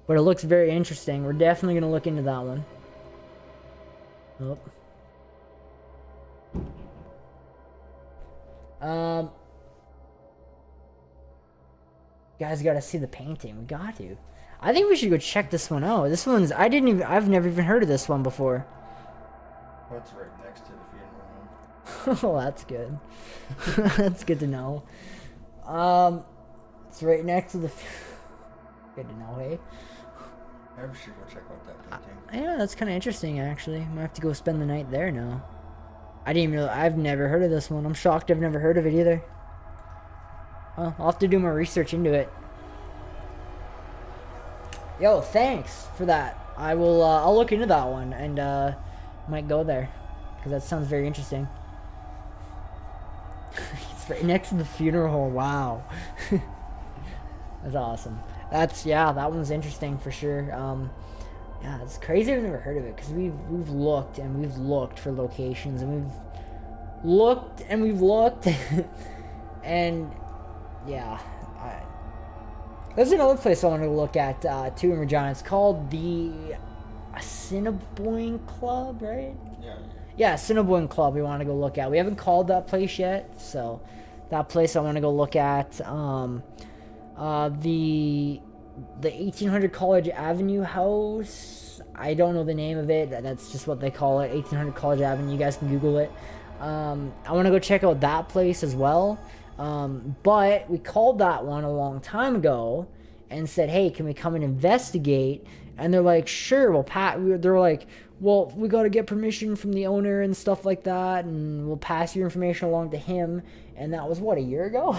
But it looks very interesting. We're definitely going to look into that one. Oh. Guys got to see the painting. We got to. I think we should go check this one out. This one's... I've never even heard of this one before. What's right next to the funeral home? Oh, that's good. That's good to know. It's right next to the... Good to know, hey? Maybe we should go check out that painting. Yeah, that's kind of interesting, actually. Might have to go spend the night there now. I've never heard of this one. I'm shocked I've never heard of it either. Well, I'll have to do more research into it. Yo, thanks for that. I'll look into that one and might go there, because that sounds very interesting. It's right next to the funeral home. Wow. That's awesome. That one's interesting for sure. Yeah, it's crazy I've never heard of it, because we've looked and we've looked for locations, and we've looked and we've looked and yeah, there's another place I want to look at too in Regina. It's called the Assiniboine Club, right? Yeah, Assiniboine Club we want to go look at. We haven't called that place yet, so that place I want to go look at. The 1800 College Avenue house, I don't know the name of it. That's just what they call it, 1800 College Avenue. You guys can Google it. I want to go check out that place as well. But we called that one a long time ago and said, hey, can we come and investigate? And they're like, sure. Well, they're like, well, we got to get permission from the owner and stuff like that, and we'll pass your information along to him. And that was, what, a year ago?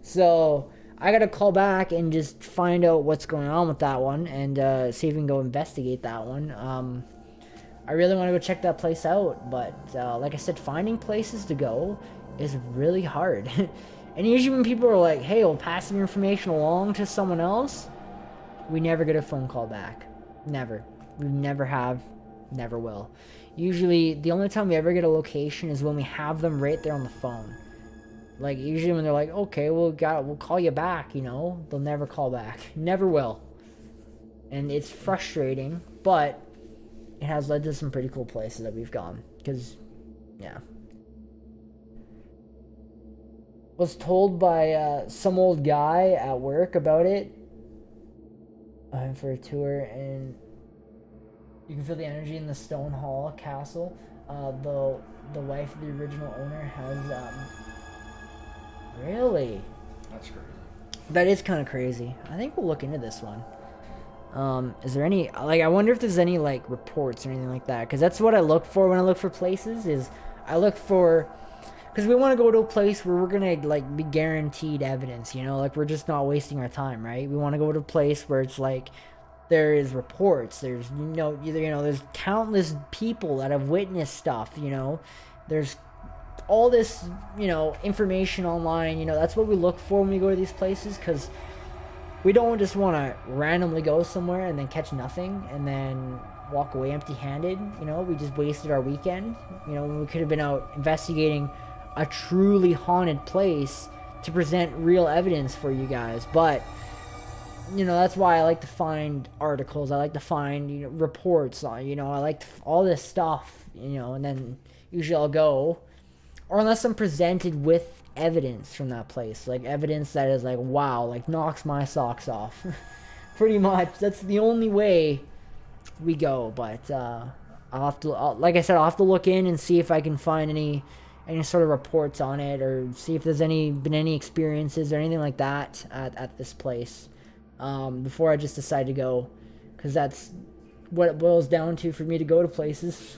So I gotta call back and just find out what's going on with that one and see if we can go investigate that one. I really want to go check that place out, but like I said, finding places to go is really hard. And usually when people are like, hey, we'll pass your information along to someone else, we never get a phone call back. Never. We never have, never will. Usually the only time we ever get a location is when we have them right there on the phone. Like usually when they're like, okay, we'll call you back, you know, they'll never call back. Never will. And it's frustrating, but it has led to some pretty cool places that we've gone. Because, yeah. Was told by some old guy at work about it. For a tour, and you can feel the energy in the Stone Hall Castle. The wife of the original owner has really. That's crazy. That is kind of crazy. I think we'll look into this one. Is there any, like, I wonder if there's any, like, reports or anything like that, because that's what I look for when I look for places, is I look for, because we want to go to a place where we're going to, like, be guaranteed evidence, you know, like, we're just not wasting our time, right? We want to go to a place where it's, like, there is reports, there's, there's countless people that have witnessed stuff, you know, there's all this, information online, that's what we look for when we go to these places, because we don't just want to randomly go somewhere and then catch nothing and then walk away empty-handed. We just wasted our weekend. When we could have been out investigating a truly haunted place to present real evidence for you guys. But, that's why I like to find articles. I like to find, reports. I like all this stuff, and then usually I'll go. Or unless I'm presented with evidence from that place, like evidence that is like, wow, like knocks my socks off. Pretty much that's the only way we go. But like I said, I'll have to look in and see if I can find any sort of reports on it, or see if there's been any experiences or anything like that at this place before I just decide to go, because that's what it boils down to for me to go to places.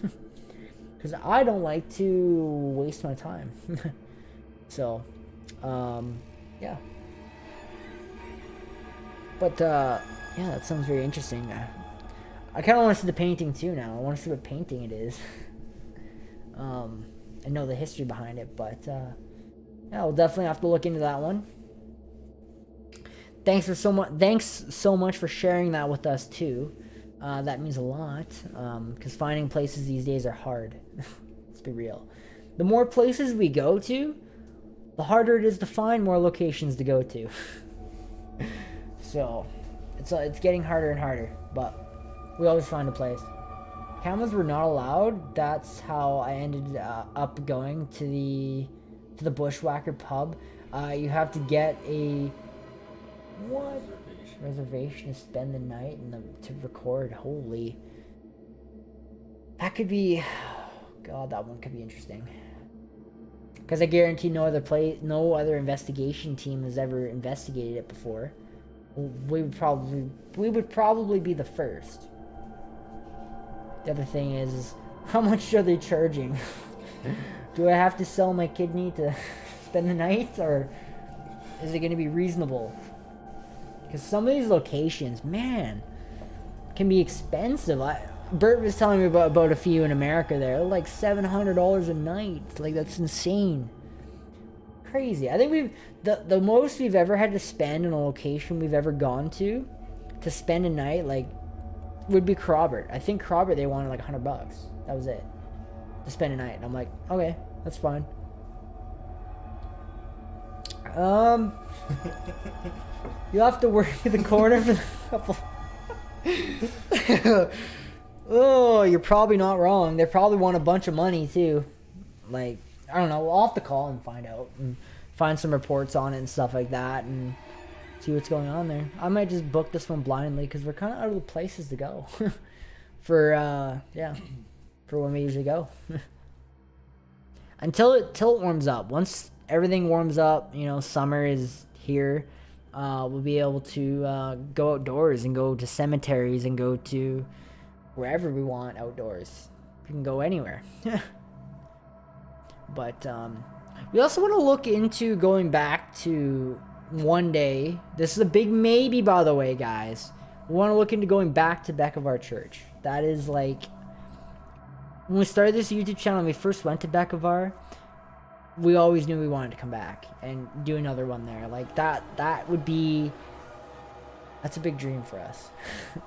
Because I don't like to waste my time. So, yeah. But, yeah, that sounds very interesting. I kind of want to see the painting too now. I want to see what painting it is. I know the history behind it, but, yeah, we'll definitely have to look into that one. Thanks so much for sharing that with us too. That means a lot, because finding places these days are hard. Let's be real. The more places we go to, the harder it is to find more locations to go to. So, it's getting harder and harder, but we always find a place. Cameras were not allowed. That's how I ended up going to the Bushwhacker pub. You have to get a reservation to spend the night and to record. Holy, that could be, God, that one could be interesting. Because I guarantee no other investigation team has ever investigated it before. We would probably be the first. The other thing is how much are they charging? Do I have to sell my kidney to spend the night, or is it going to be reasonable? Because some of these locations, man, can be expensive. Bert was telling me about a few in America there, like $700 a night. Like, that's insane. Crazy. I think the most we've ever had to spend on a location we've ever gone to spend a night, like, would be Crawbert. I think Crawbert, they wanted like $100. That was it. To spend a night. And I'm like, okay, that's fine. You'll have to work in the corner for a couple. Oh, you're probably not wrong. They probably want a bunch of money too. Like, I don't know. I'll have to call and find out and find some reports on it and stuff like that and see what's going on there. I might just book this one blindly because we're kind of out of the places to go for when we usually go. Until it warms up. Once everything warms up, summer is here. We'll be able to go outdoors and go to cemeteries and go to wherever we want outdoors. We can go anywhere. But we also want to look into going back to one day, this is a big maybe, by the way, guys. We want to look into going back to Bekovar Church. That is like, when we started this YouTube channel and we first went to Bekovar, we always knew we wanted to come back and do another one there. Like that would be, that's a big dream for us.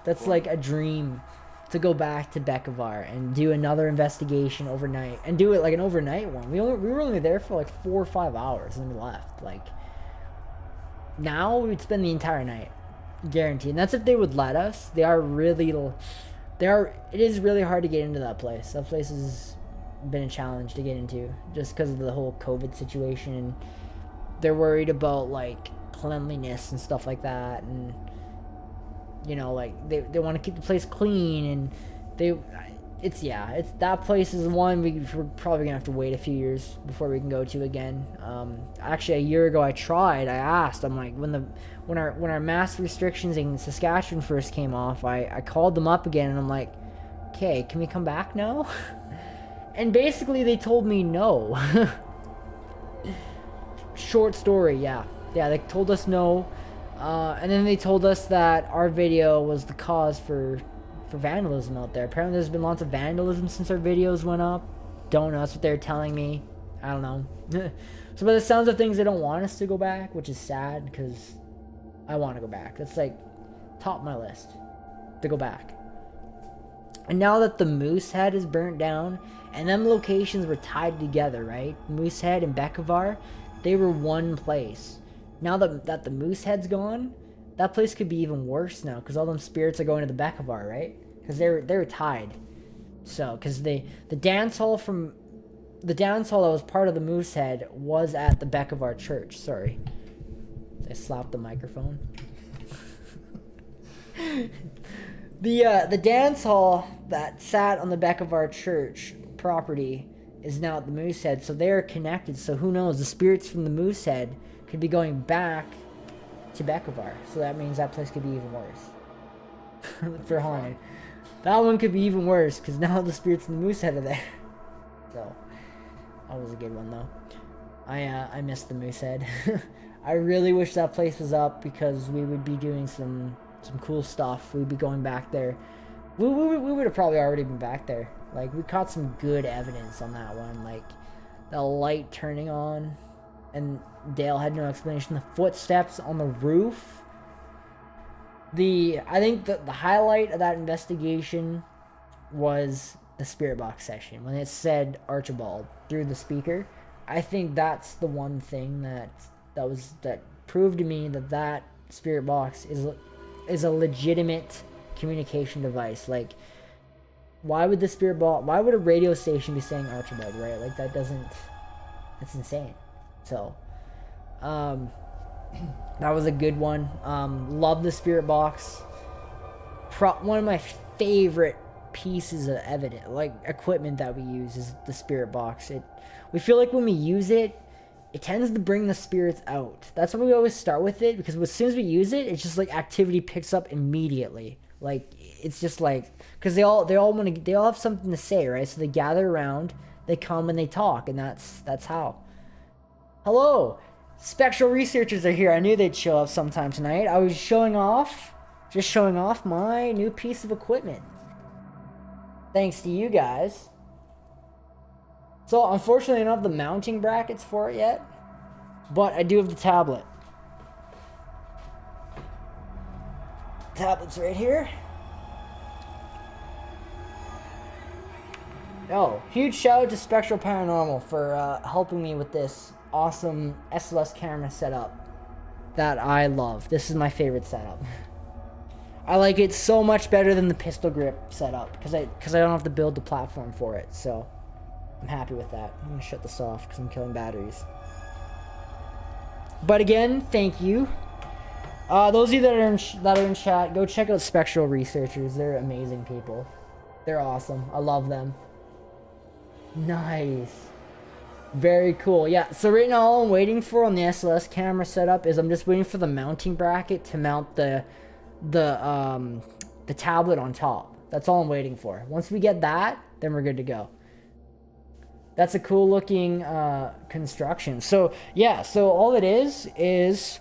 That's like a dream to go back to Bekovar and do another investigation overnight and do it like an overnight one. We were only there for like 4 or 5 hours and we left. Like, now we would spend the entire night, guaranteed. And that's if they would let us. It is really hard to get into that place. That place has been a challenge to get into just because of the whole COVID situation, and they're worried about like cleanliness and stuff like that, and you know, like they want to keep the place clean, and it's that place is one we're probably gonna have to wait a few years before we can go to again. Actually, a year ago I asked, I'm like, when our mask restrictions in Saskatchewan first came off, I called them up again and I'm like, okay, can we come back now? And basically they told me no. Short story, yeah, they told us no. And then they told us that our video was the cause for vandalism out there. Apparently there's been lots of vandalism since our videos went up. Don't know, that's what they're telling me. I don't know. So by the sounds of things, they don't want us to go back, which is sad because I want to go back. That's like top of my list to go back. And now that the Moosehead is burnt down, and them locations were tied together, right? Moosehead and Bekovar, they were one place. Now that the Moosehead's gone, that place could be even worse now, because all them spirits are going to the Bekovar, right? Because they were tied. So, because the dance hall that was part of the Moosehead was at the Bekovar Church. Sorry, I slapped the microphone. The dance hall that sat on the Bekovar Church property is now at the Moosehead, so they're connected. So who knows? The spirits from the Moosehead could be going back to Bekovar, so that means that place could be even worse. For haunted, that one could be even worse because now the spirits in the Moosehead are there. So that was a good one though. I missed the Moosehead. I really wish that place was up because we would be doing some cool stuff. We'd be going back there. We would have probably already been back there. Like, we caught some good evidence on that one, like the light turning on, and Dale had no explanation. The footsteps on the roof. I think the highlight of that investigation was the spirit box session when it said Archibald through the speaker. I think that's the one thing that proved to me that spirit box is a legitimate communication device. Like, why would a radio station be saying Archibald, right? Like, that's insane. So that was a good one. Love the spirit box. One of my favorite pieces of evidence, like equipment that we use, is the spirit box. We feel like when we use it tends to bring the spirits out. That's why we always start with it, because as soon as we use it, it's just like activity picks up immediately. Like, it's just like, because they all have something to say, right? So they gather around, they come and they talk, and that's how. Hello, spectral researchers are here. I knew they'd show up sometime tonight. I was showing off my new piece of equipment. Thanks to you guys. So unfortunately I don't have the mounting brackets for it yet, but I do have the tablet. Tablet's right here. Oh, huge shout out to Spectral Paranormal for helping me with this awesome SLS camera setup that I love. This is my favorite setup. I like it so much better than the pistol grip setup because I don't have to build the platform for it. So I'm happy with that. I'm gonna shut this off because I'm killing batteries. But again, thank you. Those of you that are in chat, go check out Spectral Researchers. They're amazing people. They're awesome. I love them. Nice. Very cool. Yeah, so right now all I'm waiting for on the SLS camera setup is I'm just waiting for the mounting bracket to mount the tablet on top. That's all I'm waiting for. Once we get that, then we're good to go. That's a cool looking construction. So yeah, so all it is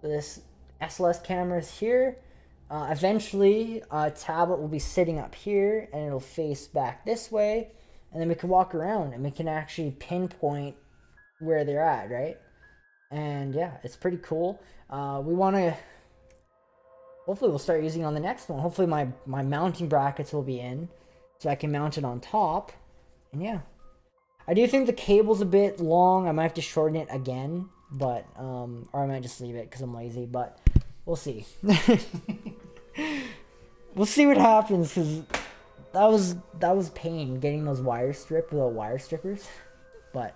This SLS camera is here. Eventually, a tablet will be sitting up here, and it'll face back this way, and then we can walk around, and we can actually pinpoint where they're at, right? And yeah, it's pretty cool. We want to... Hopefully we'll start using it on the next one. Hopefully my mounting brackets will be in, so I can mount it on top. And yeah. I do think the cable's a bit long. I might have to shorten it again, but or I might just leave it because I'm lazy, but we'll see. We'll see what happens, because that was pain getting those wires stripped with the wire strippers. But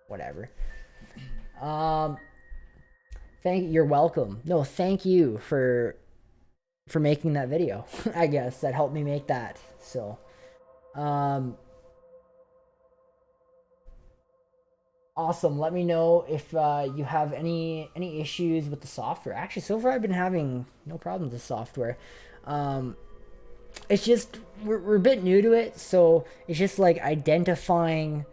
whatever. You're welcome. No, thank you for making that video. I guess that helped me make that. So awesome. Let me know if you have any issues with the software. Actually, so far I've been having no problems with software. It's just we're a bit new to it, so it's just like identifying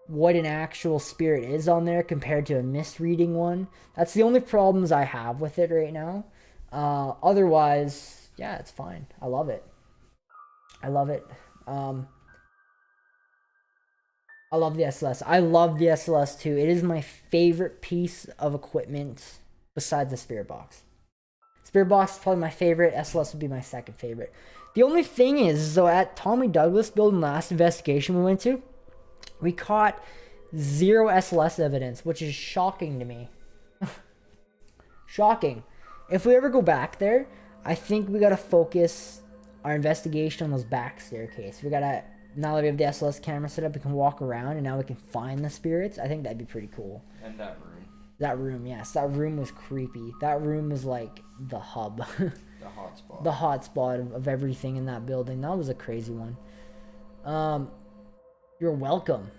what an actual spirit is on there compared to a misreading one. That's the only problems I have with it right now. Otherwise, yeah, it's fine. I love it. I love it. I love the SLS. I love the SLS too. It is my favorite piece of equipment besides the Spirit Box. Spirit Box is probably my favorite. SLS would be my second favorite. The only thing is, so at Tommy Douglas building last investigation we went to, we caught 0 SLS evidence, which is shocking to me. Shocking. If we ever go back there, I think we gotta focus our investigation on those back staircase. We gotta, now that we have the SLS camera set up, we can walk around and now we can find the spirits. I think that'd be pretty cool. And that room. That room, yes. That room was creepy. That room is like the hub. The hotspot. The hotspot of everything in that building. That was a crazy one. You're welcome.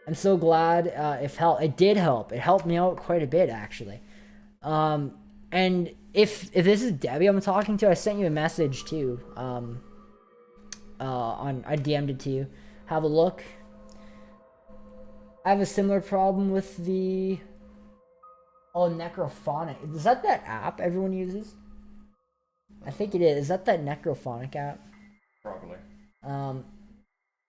I'm so glad it did help. It helped me out quite a bit, actually. And if this is Debbie I'm talking to, I sent you a message too. I DM'd it to you. Have a look. I have a similar problem with the Necrophonic. Is that app everyone uses? I think it is. Is that Necrophonic app? Probably.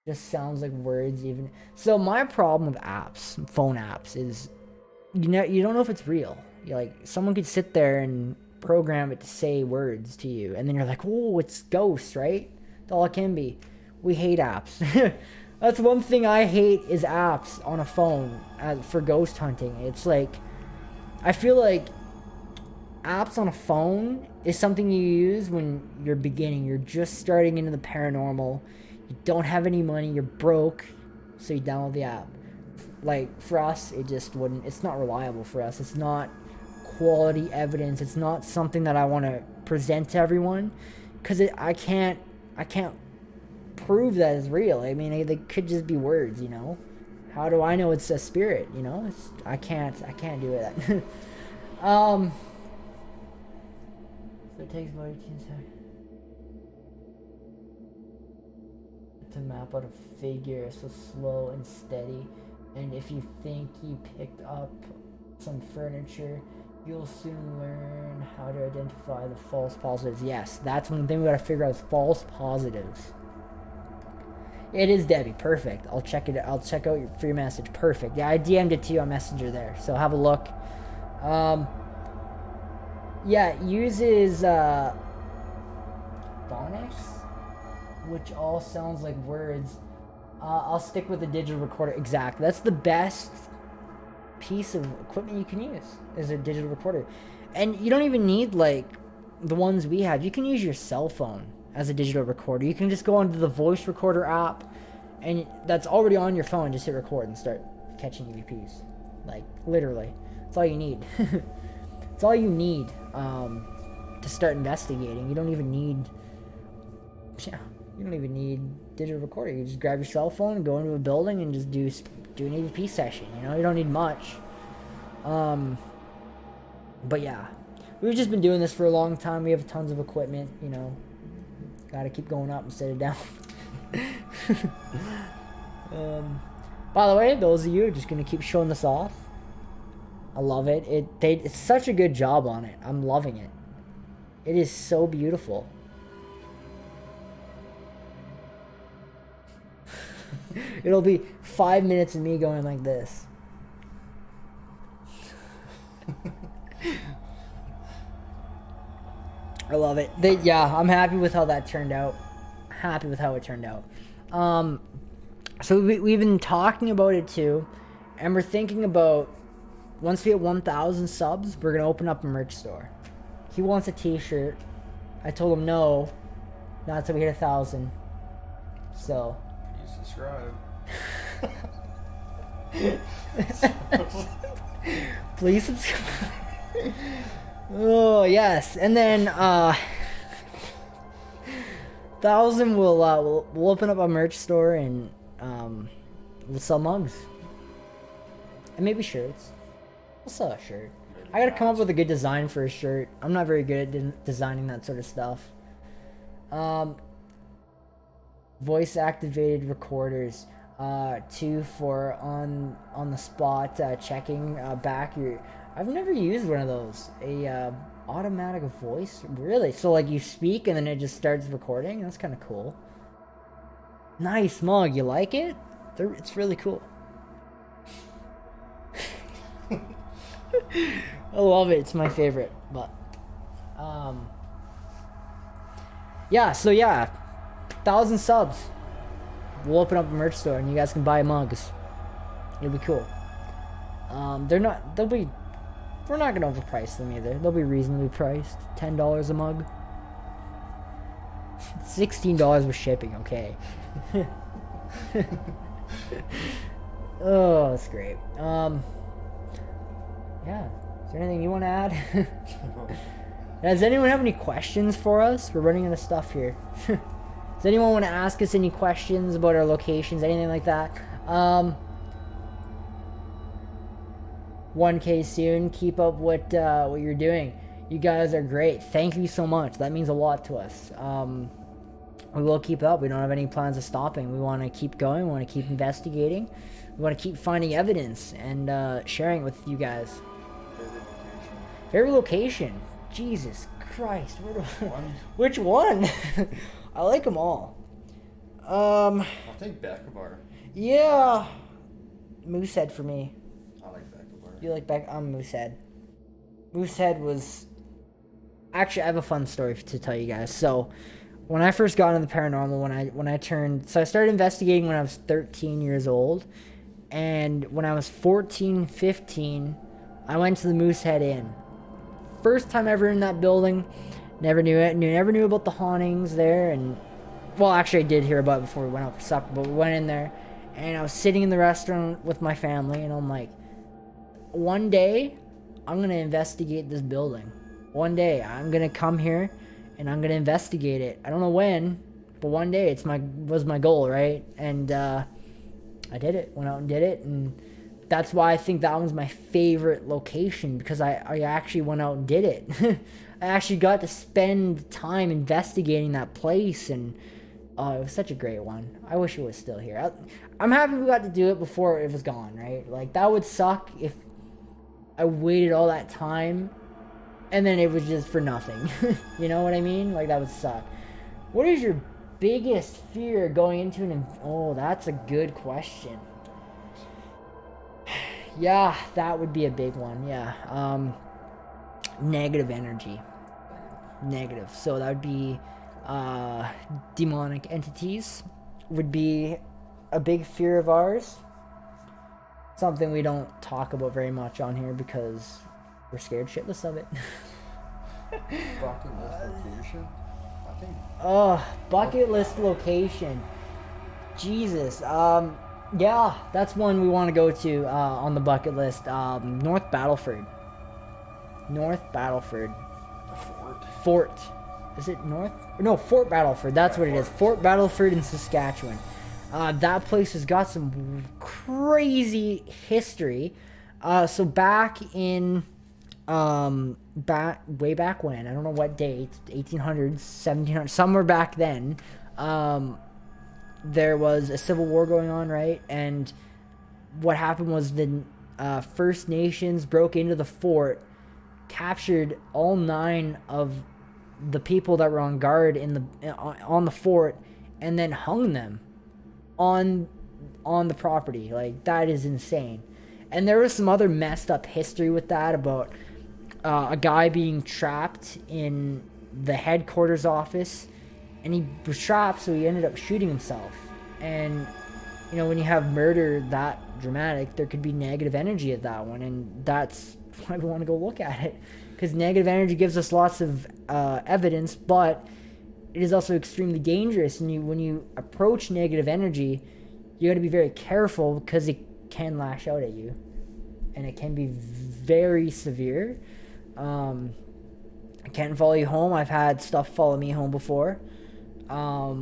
Just sounds like words even. So my problem with apps, phone apps, is you don't know if it's real. You're like, someone could sit there and program it to say words to you, and then you're like, oh, it's ghosts, right? That's all it can be. We hate apps. That's one thing I hate is apps on a phone for ghost hunting. It's like, I feel like apps on a phone is something you use when you're beginning. You're just starting into the paranormal. You don't have any money. You're broke. So you download the app. Like, for us, it just wouldn't. It's not reliable for us. It's not quality evidence. It's not something that I want to present to everyone. Because I can't prove that it's real. I mean, they could just be words, you know? How do I know it's a spirit, you know? I can't do that. So it takes about 18 seconds to map out a figure, so slow and steady. And if you think you picked up some furniture, you'll soon learn how to identify the false positives. Yes, that's one thing we gotta figure out is false positives. It is Debbie. Perfect. I'll check it. I'll check out for your message. Perfect. Yeah, I DM'd it to you on Messenger there. So have a look. Yeah, it uses phonics, which all sounds like words. I'll stick with the digital recorder. Exactly. That's the best piece of equipment you can use is a digital recorder. And you don't even need like the ones we have. You can use your cell phone as a digital recorder. You can just go onto the voice recorder app, and that's already on your phone. Just hit record and start catching EVPs. Like, literally. That's all you need. It's all you need to start investigating. You don't even need digital recorder. You just grab your cell phone, go into a building, and just do an EVP session. You know, you don't need much. But yeah, we've just been doing this for a long time. We have tons of equipment. You know, gotta keep going up instead of down. By the way, those of you are just gonna keep showing this off. I love it. It's such a good job on it. I'm loving it. It is so beautiful. It'll be 5 minutes of me going like this. I love it. Yeah, I'm happy with how that turned out. Happy with how it turned out. So we've been talking about it too, and we're thinking about once we hit 1,000 subs, we're gonna open up a merch store. He wants a T-shirt. I told him no, not until we hit 1,000. So. You subscribe. Please subscribe. Oh yes, and then 1,000 we'll open up a merch store and we'll sell mugs and maybe shirts. We'll sell a shirt. I gotta come up with a good design for a shirt. I'm not very good at designing that sort of stuff. Voice activated recorders. 2 for on the spot checking back your. I've never used one of those. A automatic voice, really? So like you speak and then it just starts recording. That's kind of cool. Nice mug. You like it? It's really cool. I love it. It's my favorite. But yeah. So yeah, 1,000 subs. We'll open up a merch store and you guys can buy mugs. It'll be cool. We're not gonna overprice them either. They'll be reasonably priced. $10 a mug. $16 with shipping, okay. Oh, that's great. Yeah. Is there anything you want to add? Does anyone have any questions for us? We're running out of stuff here. Does anyone want to ask us any questions about our locations, anything like that? 1K soon. Keep up what you're doing. You guys are great. Thank you so much. That means a lot to us. We will keep up. We don't have any plans of stopping. We want to keep going. We want to keep investigating. We want to keep finding evidence and sharing it with you guys. Favorite location? Jesus Christ. Which one? I like them all. I'll take Becabar. Yeah. Moosehead for me. I like Becabar. You like I'm Moosehead. Moosehead was... Actually, I have a fun story to tell you guys. So, when I first got into the paranormal, when I turned... So, I started investigating when I was 13 years old. And when I was 14, 15, I went to the Moosehead Inn. First time ever in that building. Never knew it. Never knew about the hauntings there. And well, actually, I did hear about it before we went out for supper. But we went in there, and I was sitting in the restaurant with my family, and I'm like, one day, I'm gonna investigate this building. One day, I'm gonna come here, and I'm gonna investigate it. I don't know when, but one day, was my goal, right? And I did it. Went out and did it, and that's why I think that one's my favorite location, because I actually went out and did it. I actually got to spend time investigating that place, and oh, it was such a great one. I wish it was still here. I'm happy we got to do it before it was gone, right? Like, that would suck if I waited all that time and then it was just for nothing. You know what I mean? Like, that would suck. What is your biggest fear going into oh, that's a good question. Yeah, that would be a big one. Yeah. Negative energy. Negative. So that would be demonic entities would be a big fear of ours. Something we don't talk about very much on here because we're scared shitless of it. Bucket list location? I think. Oh, bucket list location. Jesus. Yeah, that's one we want to go to on the bucket list. North Battleford. North Battleford. Fort. Is it North? No, Fort Battleford. That's what it is. Fort Battleford in Saskatchewan. That place has got some crazy history. So back in, way back when, I don't know what date, 1800s, 1700s, somewhere back then, there was a civil war going on, right? And what happened was First Nations broke into the fort, captured all 9 of the people that were on guard on the fort, and then hung them on the property. Like, that is insane. And there was some other messed up history with that about a guy being trapped in the headquarters office, and he was trapped, so he ended up shooting himself. And you know, when you have murder that dramatic, there could be negative energy at that one, and that's why we want to go look at it, because negative energy gives us lots of evidence, but it is also extremely dangerous. And when you approach negative energy, you got to be very careful, because it can lash out at you, and it can be very severe. It can follow you home. I've had stuff follow me home before. I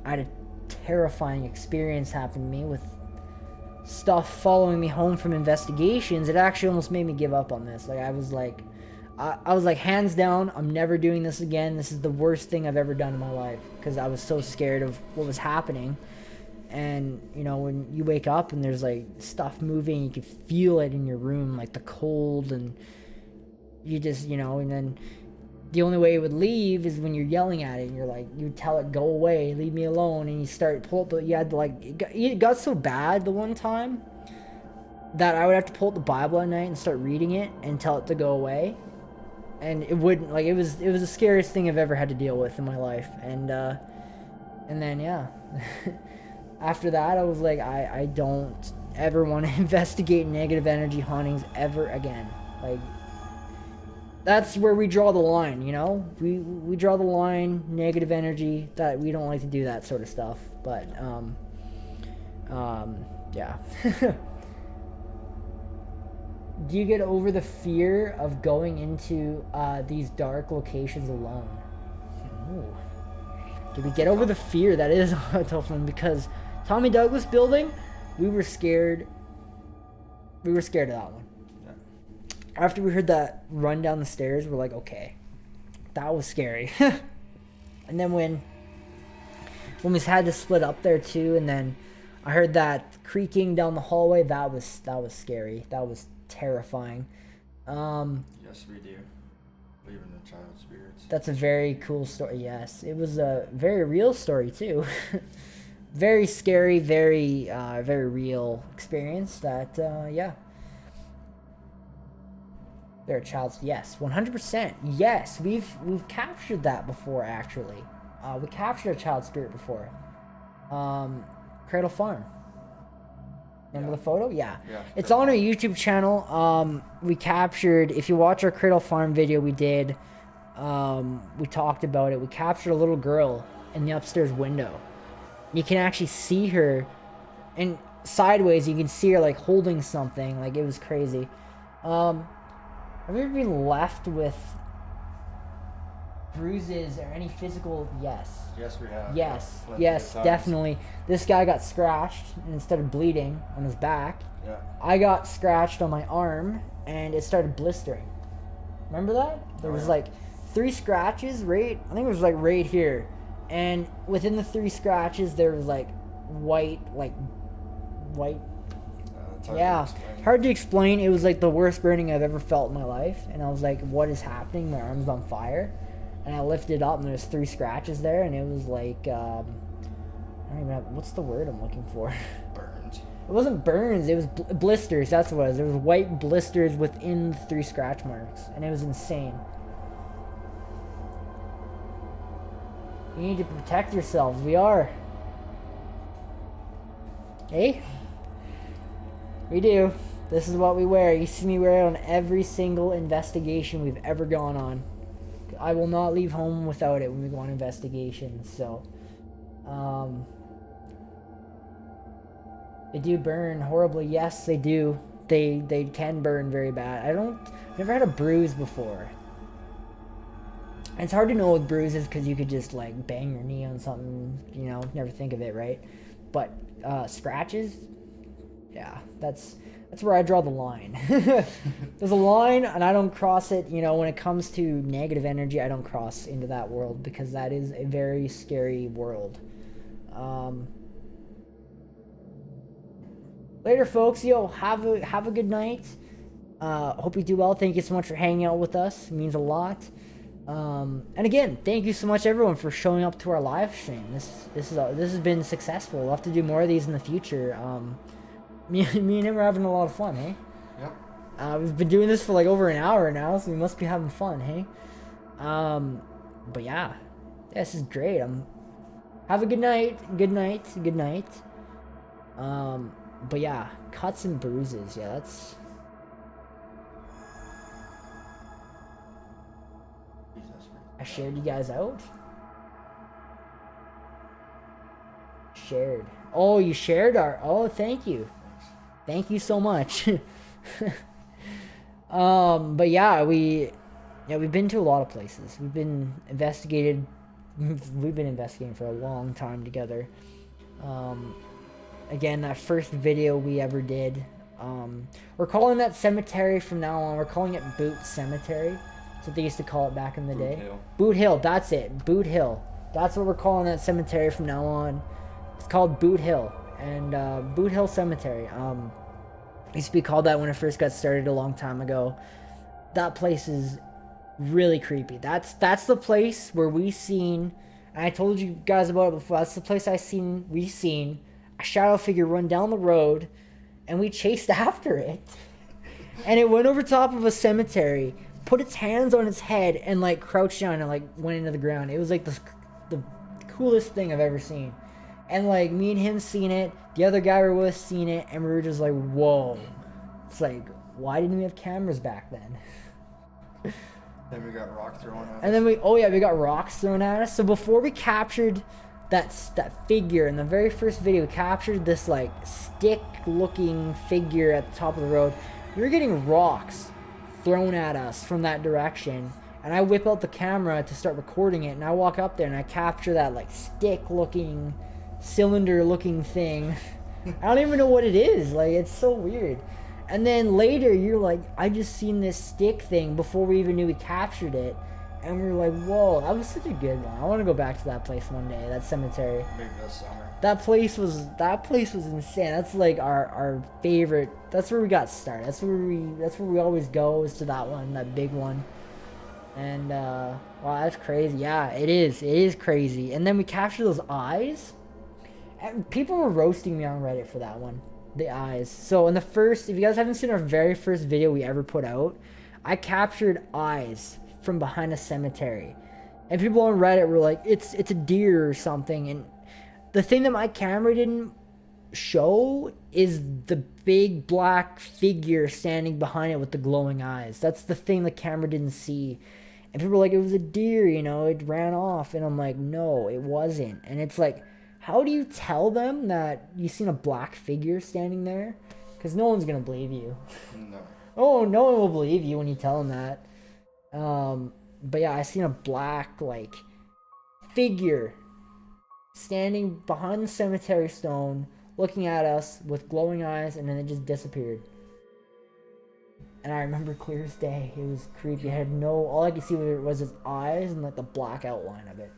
had a terrifying experience happen to me with stuff following me home from investigations. It actually almost made me give up on this. Like, I was like, hands down, I'm never doing this again. This is the worst thing I've ever done in my life, because I was so scared of what was happening. And you know, when you wake up and there's like stuff moving, you can feel it in your room, like the cold, and you just, you know, and then the only way it would leave is when you're yelling at it, and you're like, you tell it, go away, leave me alone, and you start pull up you had to, like, it got so bad the one time that I would have to pull up the Bible at night and start reading it and tell it to go away, and it wouldn't. Like, it was the scariest thing I've ever had to deal with in my life. And then yeah. After that, I was like, I don't ever want to investigate negative energy hauntings ever again. Like, that's where we draw the line, you know? We draw the line, negative energy, that we don't like to do that sort of stuff. But, yeah. Do you get over the fear of going into these dark locations alone? Ooh. Do we get over the fear? That is a tough one, because Tommy Douglas building, we were scared. We were scared of that one. After we heard that run down the stairs, we're like, okay, that was scary. And then when we had to split up there too, and then I heard that creaking down the hallway, that was scary. That was terrifying. Yes, we do. Believe in the child spirits. That's a very cool story. Yes, it was a very real story too. Very scary, very real experience. That yeah. They're a child's, yes, 100%. Yes, we've captured that before, actually. We captured a child spirit before. Cradle Farm. Remember the photo? Yeah. It's on our YouTube channel. We captured, if you watch our Cradle Farm video we did, we talked about it. We captured a little girl in the upstairs window. You can actually see her, and sideways you can see her like holding something. Like, it was crazy. Have you ever been left with bruises or any physical? Yes. Yes, we have. Yes, Yeah, yes, definitely. This guy got scratched, and instead of bleeding on his back, Yeah. I got scratched on my arm, and it started blistering. Remember that? There was like 3 scratches, right? I think it was like right here. And within the 3 scratches, there was like white. Yeah, hard to explain. It was like the worst burning I've ever felt in my life, and I was like, what is happening? My arm's on fire. And I lifted up, and there's 3 scratches there, and it was like, I don't even have, what's the word I'm looking for? Burns. It wasn't burns, it was blisters. That's what it was. There was white blisters within the 3 scratch marks, and it was insane. You need to protect yourselves. We are. Hey? We do. This is what we wear. You see me wear it on every single investigation we've ever gone on. I will not leave home without it when we go on investigations. So, they do burn horribly. Yes, they do. They can burn very bad. Never had a bruise before. It's hard to know with bruises because you could just like bang your knee on something, you know, never think of it, right? But scratches, yeah, that's where I draw the line. There's a line, and I don't cross it. You know, when it comes to negative energy, I don't cross into that world, because that is a very scary world. Later, folks. Yo, have a good night. Hope you do well. Thank you so much for hanging out with us. It means a lot. And again, thank you so much, everyone, for showing up to our live stream. This has been successful. We'll have to do more of these in the future. Me and him are having a lot of fun, hey? Yep. We've been doing this for like over an hour now, so we must be having fun, hey? But yeah, this is great. Have a good night. Good night. Good night. But yeah, cuts and bruises. Yeah, that's. I shared you guys out. Shared. Oh, you shared our. Oh, thank you. Thank you so much. But yeah, we've been to a lot of places. We've been investigating for a long time together. Again, that first video we ever did. We're calling that cemetery from now on. We're calling it Boot Cemetery. That's what they used to call it back in the day. Hill. Boot Hill, that's it. Boot Hill. That's what we're calling that cemetery from now on. It's called Boot Hill. And Boot Hill Cemetery. It used to be called that when it first got started a long time ago. That place is really creepy. That's the place where we seen, and I told you guys about it before, that's the place we seen a shadow figure run down the road, and we chased after it. And it went over top of a cemetery, put its hands on its head, and like crouched down and like went into the ground. It was like the coolest thing I've ever seen. And like me and him seen it, the other guy were with us seen it, and we were just like, whoa. It's like, why didn't we have cameras back then? Then we got rock thrown at us. And then we got rocks thrown at us. So before we captured that figure in the very first video, we captured this like stick looking figure at the top of the road. We were getting rocks thrown at us from that direction. And I whip out the camera to start recording it, and I walk up there and I capture that like stick looking, cylinder looking thing. I don't even know what it is. Like, it's so weird. And then later you're like, I just seen this stick thing before we even knew we captured it. And we were like, whoa, that was such a good one. I want to go back to that place one day, that cemetery. Maybe this summer. That place was insane. That's like our favorite. That's where we got started. That's where we always go, is to that one, that big one. And wow, that's crazy. Yeah, it is crazy. And then we captured those eyes. And people were roasting me on Reddit for that one. The eyes. So in the first, if you guys haven't seen our very first video we ever put out, I captured eyes from behind a cemetery. And people on Reddit were like, it's a deer or something. And the thing that my camera didn't show is the big black figure standing behind it with the glowing eyes. That's the thing the camera didn't see. And people were like, it was a deer, you know, it ran off. And I'm like, no, it wasn't. And it's like, how do you tell them that you seen a black figure standing there? Because no one's going to believe you. No. Oh, no one will believe you when you tell them that. But yeah, I seen a black, like, figure standing behind the cemetery stone, looking at us with glowing eyes, and then it just disappeared. And I remember clear as day. It was creepy. I had all I could see was his eyes and like the black outline of it.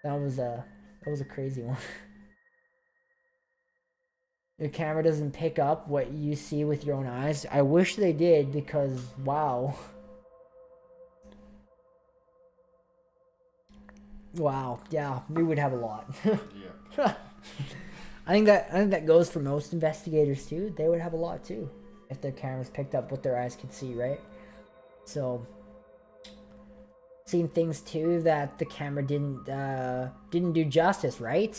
That was a crazy one. Your camera doesn't pick up what you see with your own eyes. I wish they did, because wow. Wow, yeah, we would have a lot. Yeah. I think that goes for most investigators too. They would have a lot too, if their cameras picked up what their eyes could see, right? So, seen things too that the camera didn't do justice, right?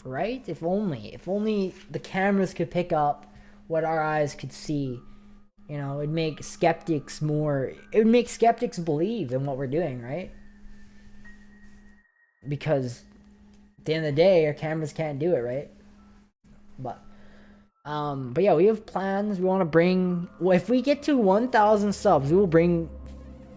Right? If only the cameras could pick up what our eyes could see. You know, it'd make skeptics believe in what we're doing, right? Because at the end of the day, our cameras can't do it, right? But yeah, we have plans. We want to bring, well, if we get to 1,000 subs, we will bring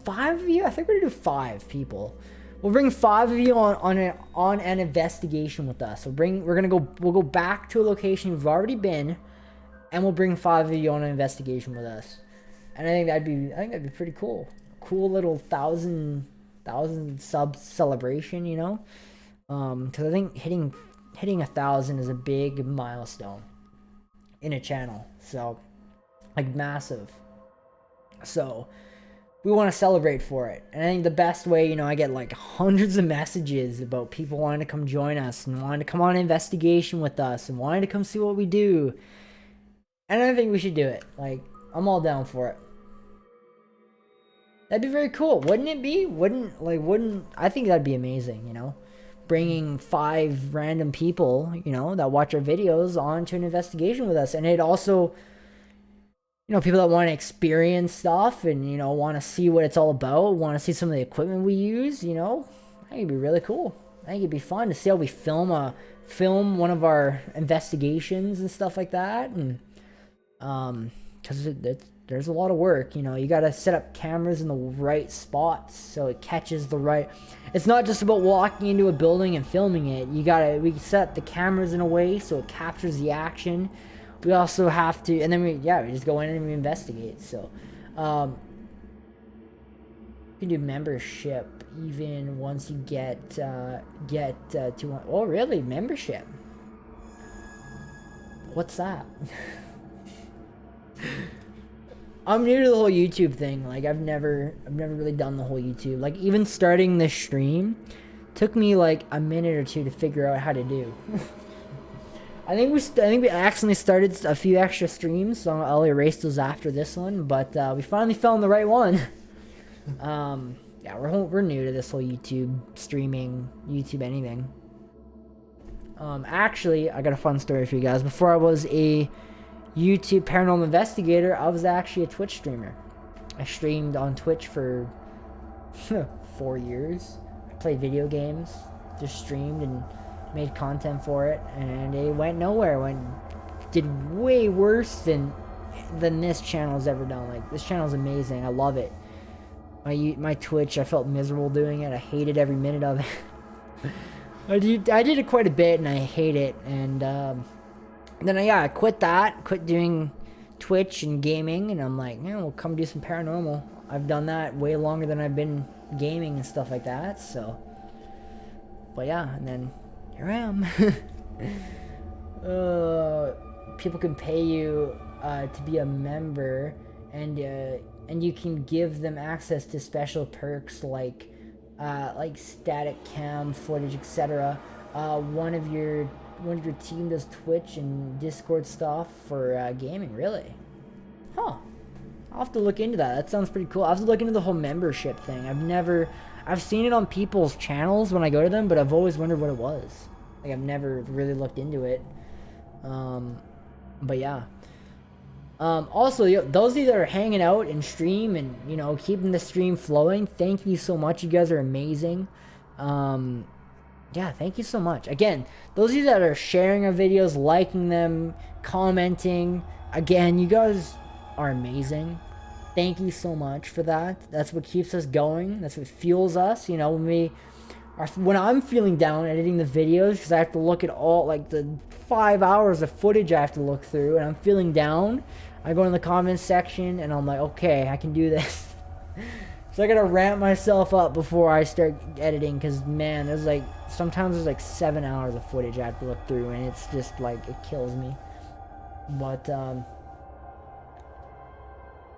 5 of you. I think we're gonna do 5 people. We'll bring 5 of you on an investigation with us. We'll go back to a location we've already been, and we'll bring 5 of you on an investigation with us. And I think that'd be pretty cool. Cool little 1,000 sub celebration, you know? Because I think hitting 1,000 is a big milestone. in a channel. So, like, massive. So, we want to celebrate for it. And I think the best way, you know, I get like hundreds of messages about people wanting to come join us and wanting to come on an investigation with us and wanting to come see what we do. And I think we should do it. Like, I'm all down for it. That'd be very cool, wouldn't it be? I think that'd be amazing, you know? Bringing 5 random people, you know, that watch our videos onto an investigation with us. And it also, you know, people that want to experience stuff and, you know, want to see what it's all about, want to see some of the equipment we use, you know, I think it'd be really cool. I think it'd be fun to see how we film one of our investigations and stuff like that. And, cause there's a lot of work, you know, you got to set up cameras in the right spots so it catches the right, it's not just about walking into a building and filming it. We set the cameras in a way so it captures the action. We also have to, and then we just go in and we investigate. So, you can do membership even once you get to, oh really, membership? What's that? I'm new to the whole YouTube thing. Like, I've never really done the whole YouTube. Like, even starting this stream took me like a minute or two to figure out how to do. I think we accidentally started a few extra streams, so I'll erase those after this one. But we finally found the right one. Yeah, we're new to this whole YouTube streaming, YouTube anything. Actually, I got a fun story for you guys. Before I was a YouTube paranormal investigator, I was actually a Twitch streamer. I streamed on Twitch for 4 years. I played video games, just streamed and made content for it, and it went nowhere. Did way worse than this channel's ever done. Like, this channel's amazing. I love it. My Twitch, I felt miserable doing it. I hated every minute of it. I did it quite a bit, and I hate it. And then I quit doing Twitch and gaming, and I'm like, we'll come do some paranormal. I've done that way longer than I've been gaming and stuff like that. So, but yeah, and then here I am. People can pay you to be a member, and you can give them access to special perks like static cam footage, etc. One of your team does Twitch and Discord stuff for gaming. Really? Huh. I'll have to look into that. That sounds pretty cool. I'll have to look into the whole membership thing. I've seen it on people's channels when I go to them, but I've always wondered what it was. Like, I've never really looked into it. But yeah. Also, those of you that are hanging out and stream and, you know, keeping the stream flowing, thank you so much. You guys are amazing. Yeah, thank you so much. Again, those of you that are sharing our videos, liking them, commenting, again, you guys are amazing. Thank you so much for that. That's what keeps us going. That's what fuels us. You know, when I'm feeling down editing the videos, because I have to look at all, like, the 5 hours of footage I have to look through, and I'm feeling down, I go in the comments section, and I'm like, okay, I can do this. So I gotta ramp myself up before I start editing, because, man, sometimes there's like 7 hours of footage I have to look through, and it's just, like, it kills me. But,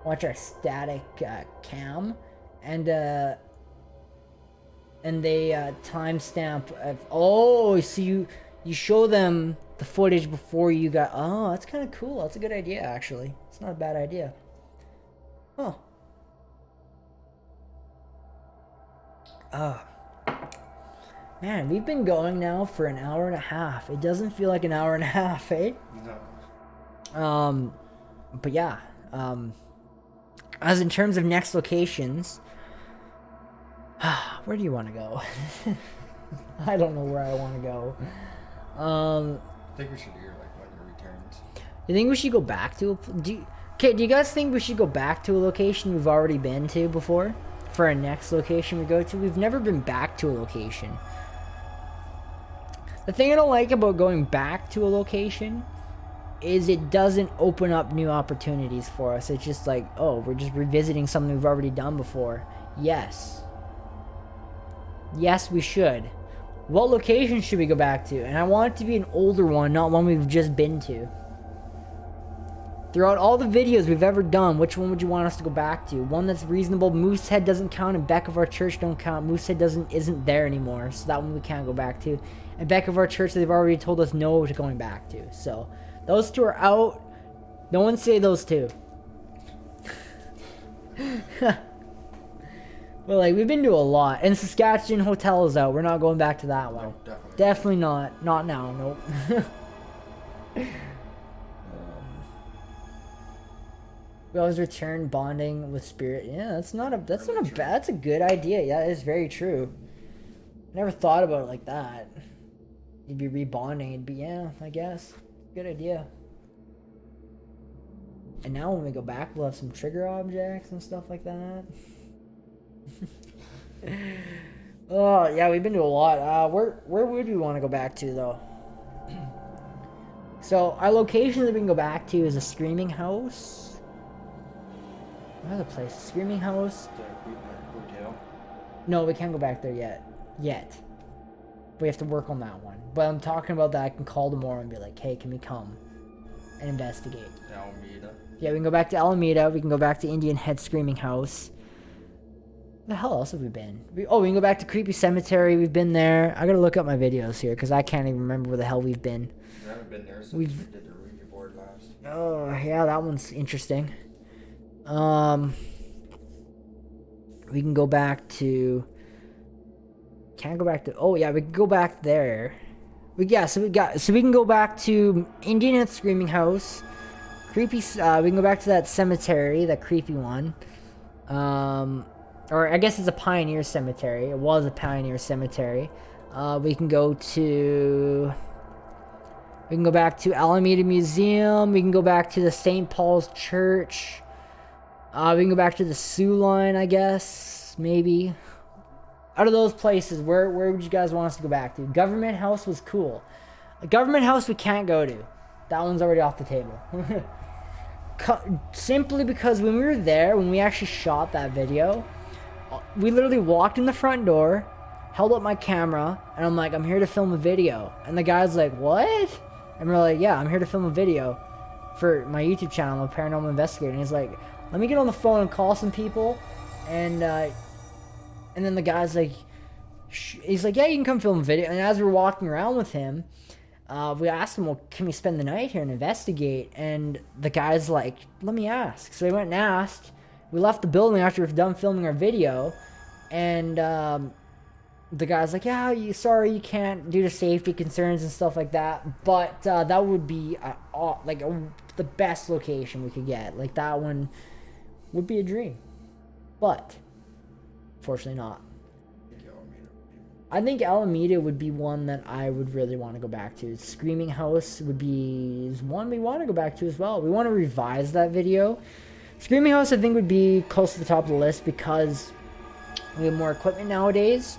watch our static cam, and they timestamp. So you show them the footage before you got. Oh, that's kind of cool. That's a good idea, actually. It's not a bad idea. Huh. Man, we've been going now for an hour and a half. It doesn't feel like an hour and a half, eh? No. But yeah. As in terms of next locations, where do you want to go? I don't know where I want to go. I think we should hear like when your returns. You think we should go back to do you guys think we should go back to a location we've already been to before for our next location we go to? We've never been back to a location. The thing I don't like about going back to a location is it doesn't open up new opportunities for us. It's just like, oh, we're just revisiting something we've already done before. Yes, we should. What location should we go back to? And I want it to be an older one, not one we've just been to. Throughout all the videos we've ever done, which one would you want us to go back to? One that's reasonable. Moosehead doesn't count, and Beck of Our Church don't count. Moosehead isn't there anymore, so that one we can't go back to. And Beck of Our Church, they've already told us no to going back to. So those two are out. No one say those two. Well, like, we've been to a lot. And Saskatchewan Hotel is out. We're not going back to that one. No, Definitely not. Not now. Nope. We always return bonding with spirit. Yeah, that's not a bad. That's a good idea. Yeah, it's very true. Never thought about it like that. You'd be rebonding. It'd be, yeah, I guess. Good idea. And now when we go back, we'll have some trigger objects and stuff like that. Oh yeah, we've been to a lot. Where would we want to go back to though? So our location that we can go back to is a Screaming House. Another place, Screaming House. The hotel. No, we can't go back there yet. We have to work on that one. But I'm talking about that. I can call tomorrow and be like, hey, can we come and investigate? Alameda. Yeah, we can go back to Alameda. We can go back to Indian Head Screaming House. Where the hell else have we been? We can go back to Creepy Cemetery. We've been there. I gotta look up my videos here because I can't even remember where the hell we've been. We haven't been there since we did the Ouija board last. Oh, yeah, that one's interesting. We can go back to... Can't go back to... Oh, yeah, we can go back there. So we can go back to Indian Head Screaming House. Creepy... we can go back to that cemetery, that creepy one. Or I guess it's a Pioneer Cemetery. It was a Pioneer Cemetery. We can go to... We can go back to Alameda Museum. We can go back to the St. Paul's Church. We can go back to the Sioux Line, I guess. Maybe. Out of those places, where would you guys want us to go back to? Government House was cool. A Government House we can't go to. That one's already off the table. Simply because when we were there, when we actually shot that video, we literally walked in the front door, held up my camera, and I'm like, I'm here to film a video. And the guy's like, what? And we're like, yeah, I'm here to film a video for my YouTube channel. I'm a paranormal investigator. And he's like, let me get on the phone and call some people. And then the guy's like, he's like, yeah, you can come film a video. And as we were walking around with him, we asked him, well, can we spend the night here and investigate? And the guy's like, let me ask. So we went and asked. We left the building after we've done filming our video. And the guy's like, yeah, sorry, you can't due to safety concerns and stuff like that. But that would be the best location we could get. Like, that one would be a dream. But fortunately not. I think Alameda would be one that I would really want to go back to. Screaming House would be one we want to go back to as well. We want to revise that video. Screaming House, I think, would be close to the top of the list because we have more equipment nowadays.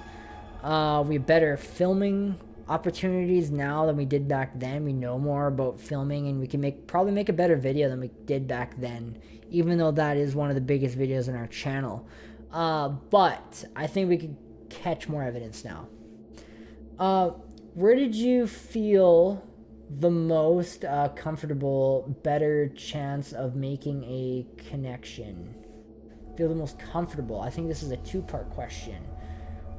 We have better filming opportunities now than we did back then. We know more about filming, and we can probably make a better video than we did back then, even though that is one of the biggest videos on our channel. But I think we could catch more evidence now. Where did you feel the most comfortable, better chance of making a connection? Feel the most comfortable? I think this is a two-part question.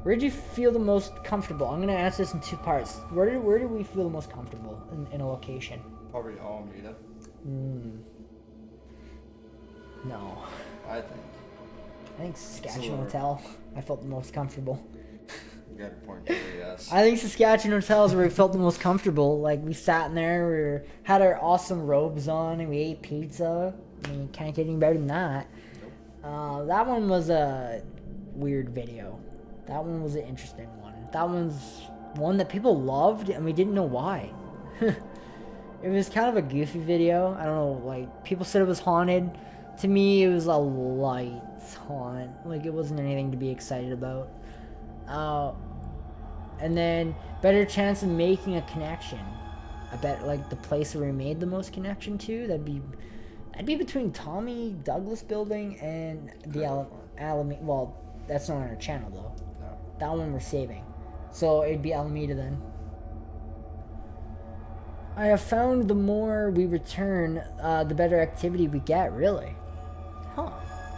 Where did you feel the most comfortable? I'm gonna answer this in two parts. Where did we feel the most comfortable in a location? Probably Alameda. No. I think Saskatchewan Hotel. I felt the most comfortable. You got a point there, yes. I think Saskatchewan Hotel is where we felt the most comfortable. Like, we sat in there, had our awesome robes on, and we ate pizza. I mean, you can't get any better than that. Nope. That one was a weird video. That one was an interesting one. That one's one that people loved, and we didn't know why. It was kind of a goofy video. I don't know, like, people said it was haunted. To me, it was a light haunt. Like, it wasn't anything to be excited about. And then, better chance of making a connection. I bet, like, the place where we made the most connection to, that'd be between Tommy Douglas Building and the Alameda. Well, that's not on our channel, though. No. That one we're saving. So, it'd be Alameda then. I have found the more we return, the better activity we get, really. Huh.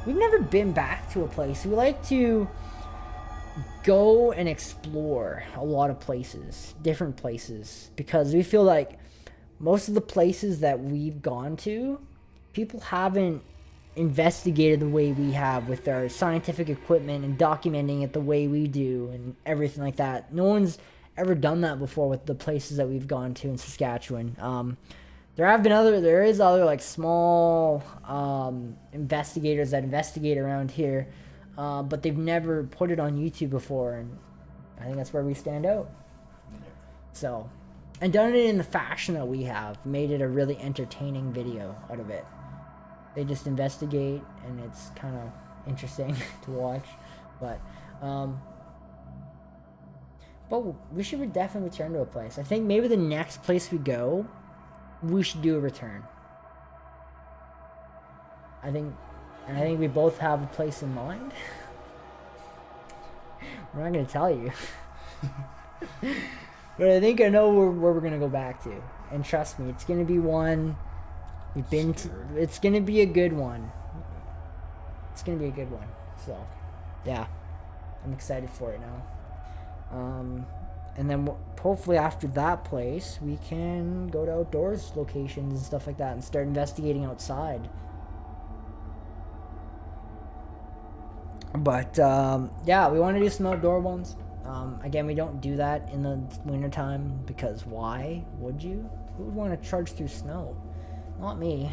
We've never been back to a place. We like to go and explore a lot of places, different places, because we feel like most of the places that we've gone to, people haven't investigated the way we have with our scientific equipment and documenting it the way we do and everything like that. No one's ever done that before with the places that we've gone to in Saskatchewan. There is other like small investigators that investigate around here, but they've never put it on YouTube before, and I think that's where we stand out. So, and done it in the fashion that we have, made it a really entertaining video out of it. They just investigate, and it's kind of interesting to watch, but we should definitely return to a place. I think maybe the next place we go, we should do a return. I think we both have a place in mind. We're not gonna tell you, but I think I know where we're gonna go back to. And trust me, it's gonna be one we've been to. It's gonna be a good one. It's gonna be a good one. So, yeah, I'm excited for it now. And then hopefully after that place, we can go to outdoors locations and stuff like that and start investigating outside. But yeah, we want to do some outdoor ones. Again, we don't do that in the wintertime because why would you? Who would want to trudge through snow? Not me.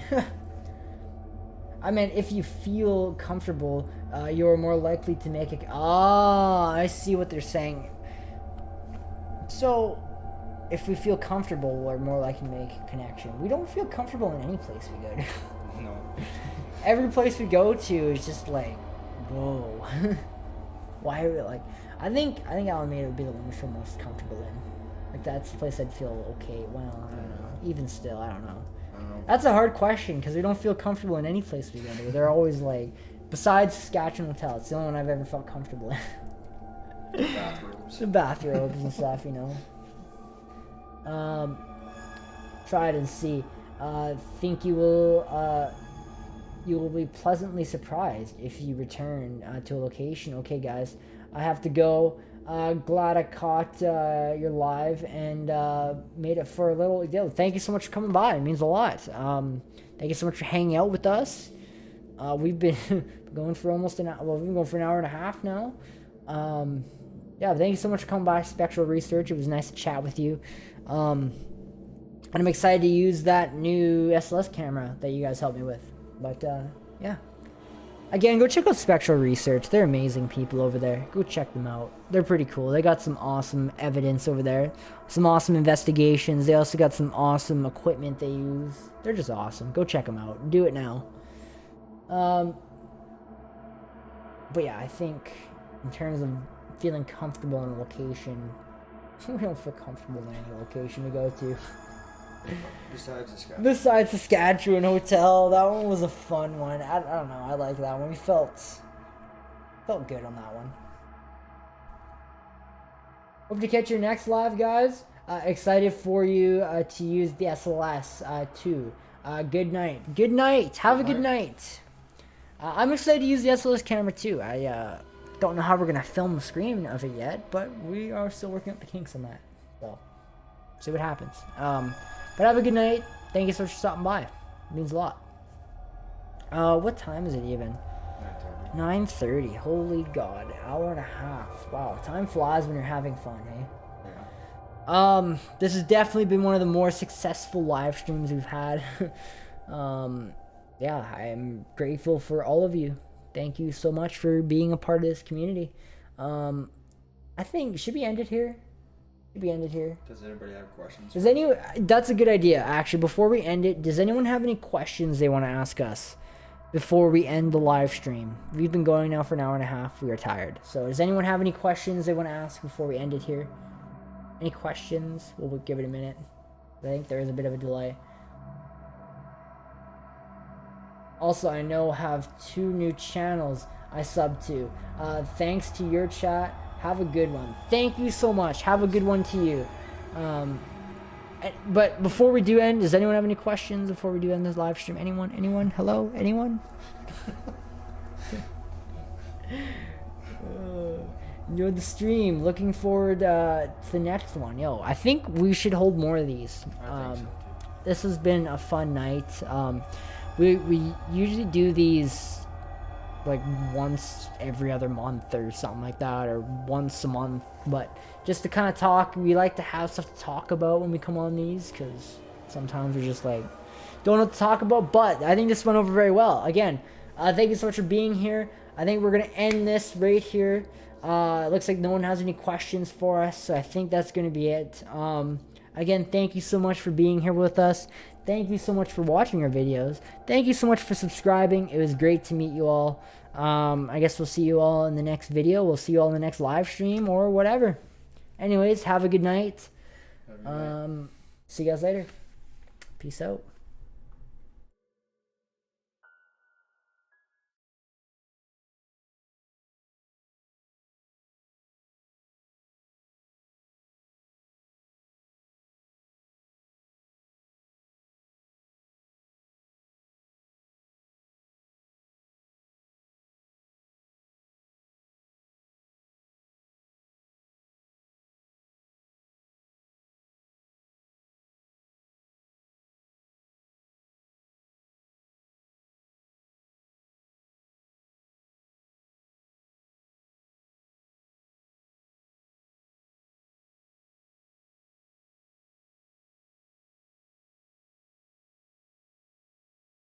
I mean, if you feel comfortable, you're more likely to make it. Ah, I see what they're saying. So, if we feel comfortable, we're more likely to make a connection. We don't feel comfortable in any place we go to. No. Every place we go to is just like, whoa. Why are we like? I think Alameda would be the one we feel most comfortable in. Like that's the place I'd feel okay. Well, I don't know. Even still, I don't know. That's a hard question because we don't feel comfortable in any place we go to. They're always like, besides Saskatchewan Hotel, it's the only one I've ever felt comfortable in. Bathrobes. The bathrobes and stuff, you know. Try it and see. Think you will be pleasantly surprised if you return to a location. Okay, guys, I have to go. Glad I caught your live and made it for a little deal. Thank you so much for coming by. It means a lot. Thank you so much for hanging out with us. We've been going for almost an hour. Well, we've been going for an hour and a half now. Yeah, thank you so much for coming by, Spectral Research. It was nice to chat with you. And I'm excited to use that new SLS camera that you guys helped me with. But, yeah. Again, go check out Spectral Research. They're amazing people over there. Go check them out. They're pretty cool. They got some awesome evidence over there. Some awesome investigations. They also got some awesome equipment they use. They're just awesome. Go check them out. Do it now. But yeah, I think in terms of feeling comfortable in a location, we don't feel comfortable in any location we go to. Besides Saskatchewan Hotel, that one was a fun one. I don't know, I like that one. We felt good on that one. Hope to catch your next live, guys. Excited for you to use the SLS too. Good night. Good night. Have a good night. I'm excited to use the SLS camera too. I don't know how we're gonna film the screen of it yet, but we are still working out the kinks on that. So, see what happens. But have a good night. Thank you so much for stopping by. It means a lot. What time is it even? 9:30. Holy God. Hour and a half. Wow. Time flies when you're having fun, eh? Yeah. This has definitely been one of the more successful live streams we've had. Yeah, I'm grateful for all of you. Thank you so much for being a part of this community. I think, should we end it here? Does anybody have questions? That's a good idea, actually. Before we end it, does anyone have any questions they want to ask us before we end the live stream? We've been going now for an hour and a half. We are tired. So does anyone have any questions they want to ask before we end it here? Any questions? We'll give it a minute. I think there is a bit of a delay. Also, I know I have 2 new channels I sub to. Thanks to your chat. Have a good one. Thank you so much. Have a good one to you. But before we do end, does anyone have any questions before we do end this live stream? Anyone? Hello? Anyone? Enjoyed the stream. Looking forward to the next one. Yo, I think we should hold more of these. I think so too. This has been a fun night. We usually do these like once every other month or something like that, or once a month, but just to kind of talk. We like to have stuff to talk about when we come on these, because sometimes we're just like don't know what to talk about. But I think this went over very well. Again, thank you so much for being here. I think we're gonna end this right here. It looks like no one has any questions for us, so I think that's gonna be it. Again, thank you so much for being here with us. Thank you so much for watching our videos. Thank you so much for subscribing. It was great to meet you all. I guess we'll see you all in the next video. We'll see you all in the next live stream or whatever. Anyways, have a good night. Have a good night. See you guys later. Peace out.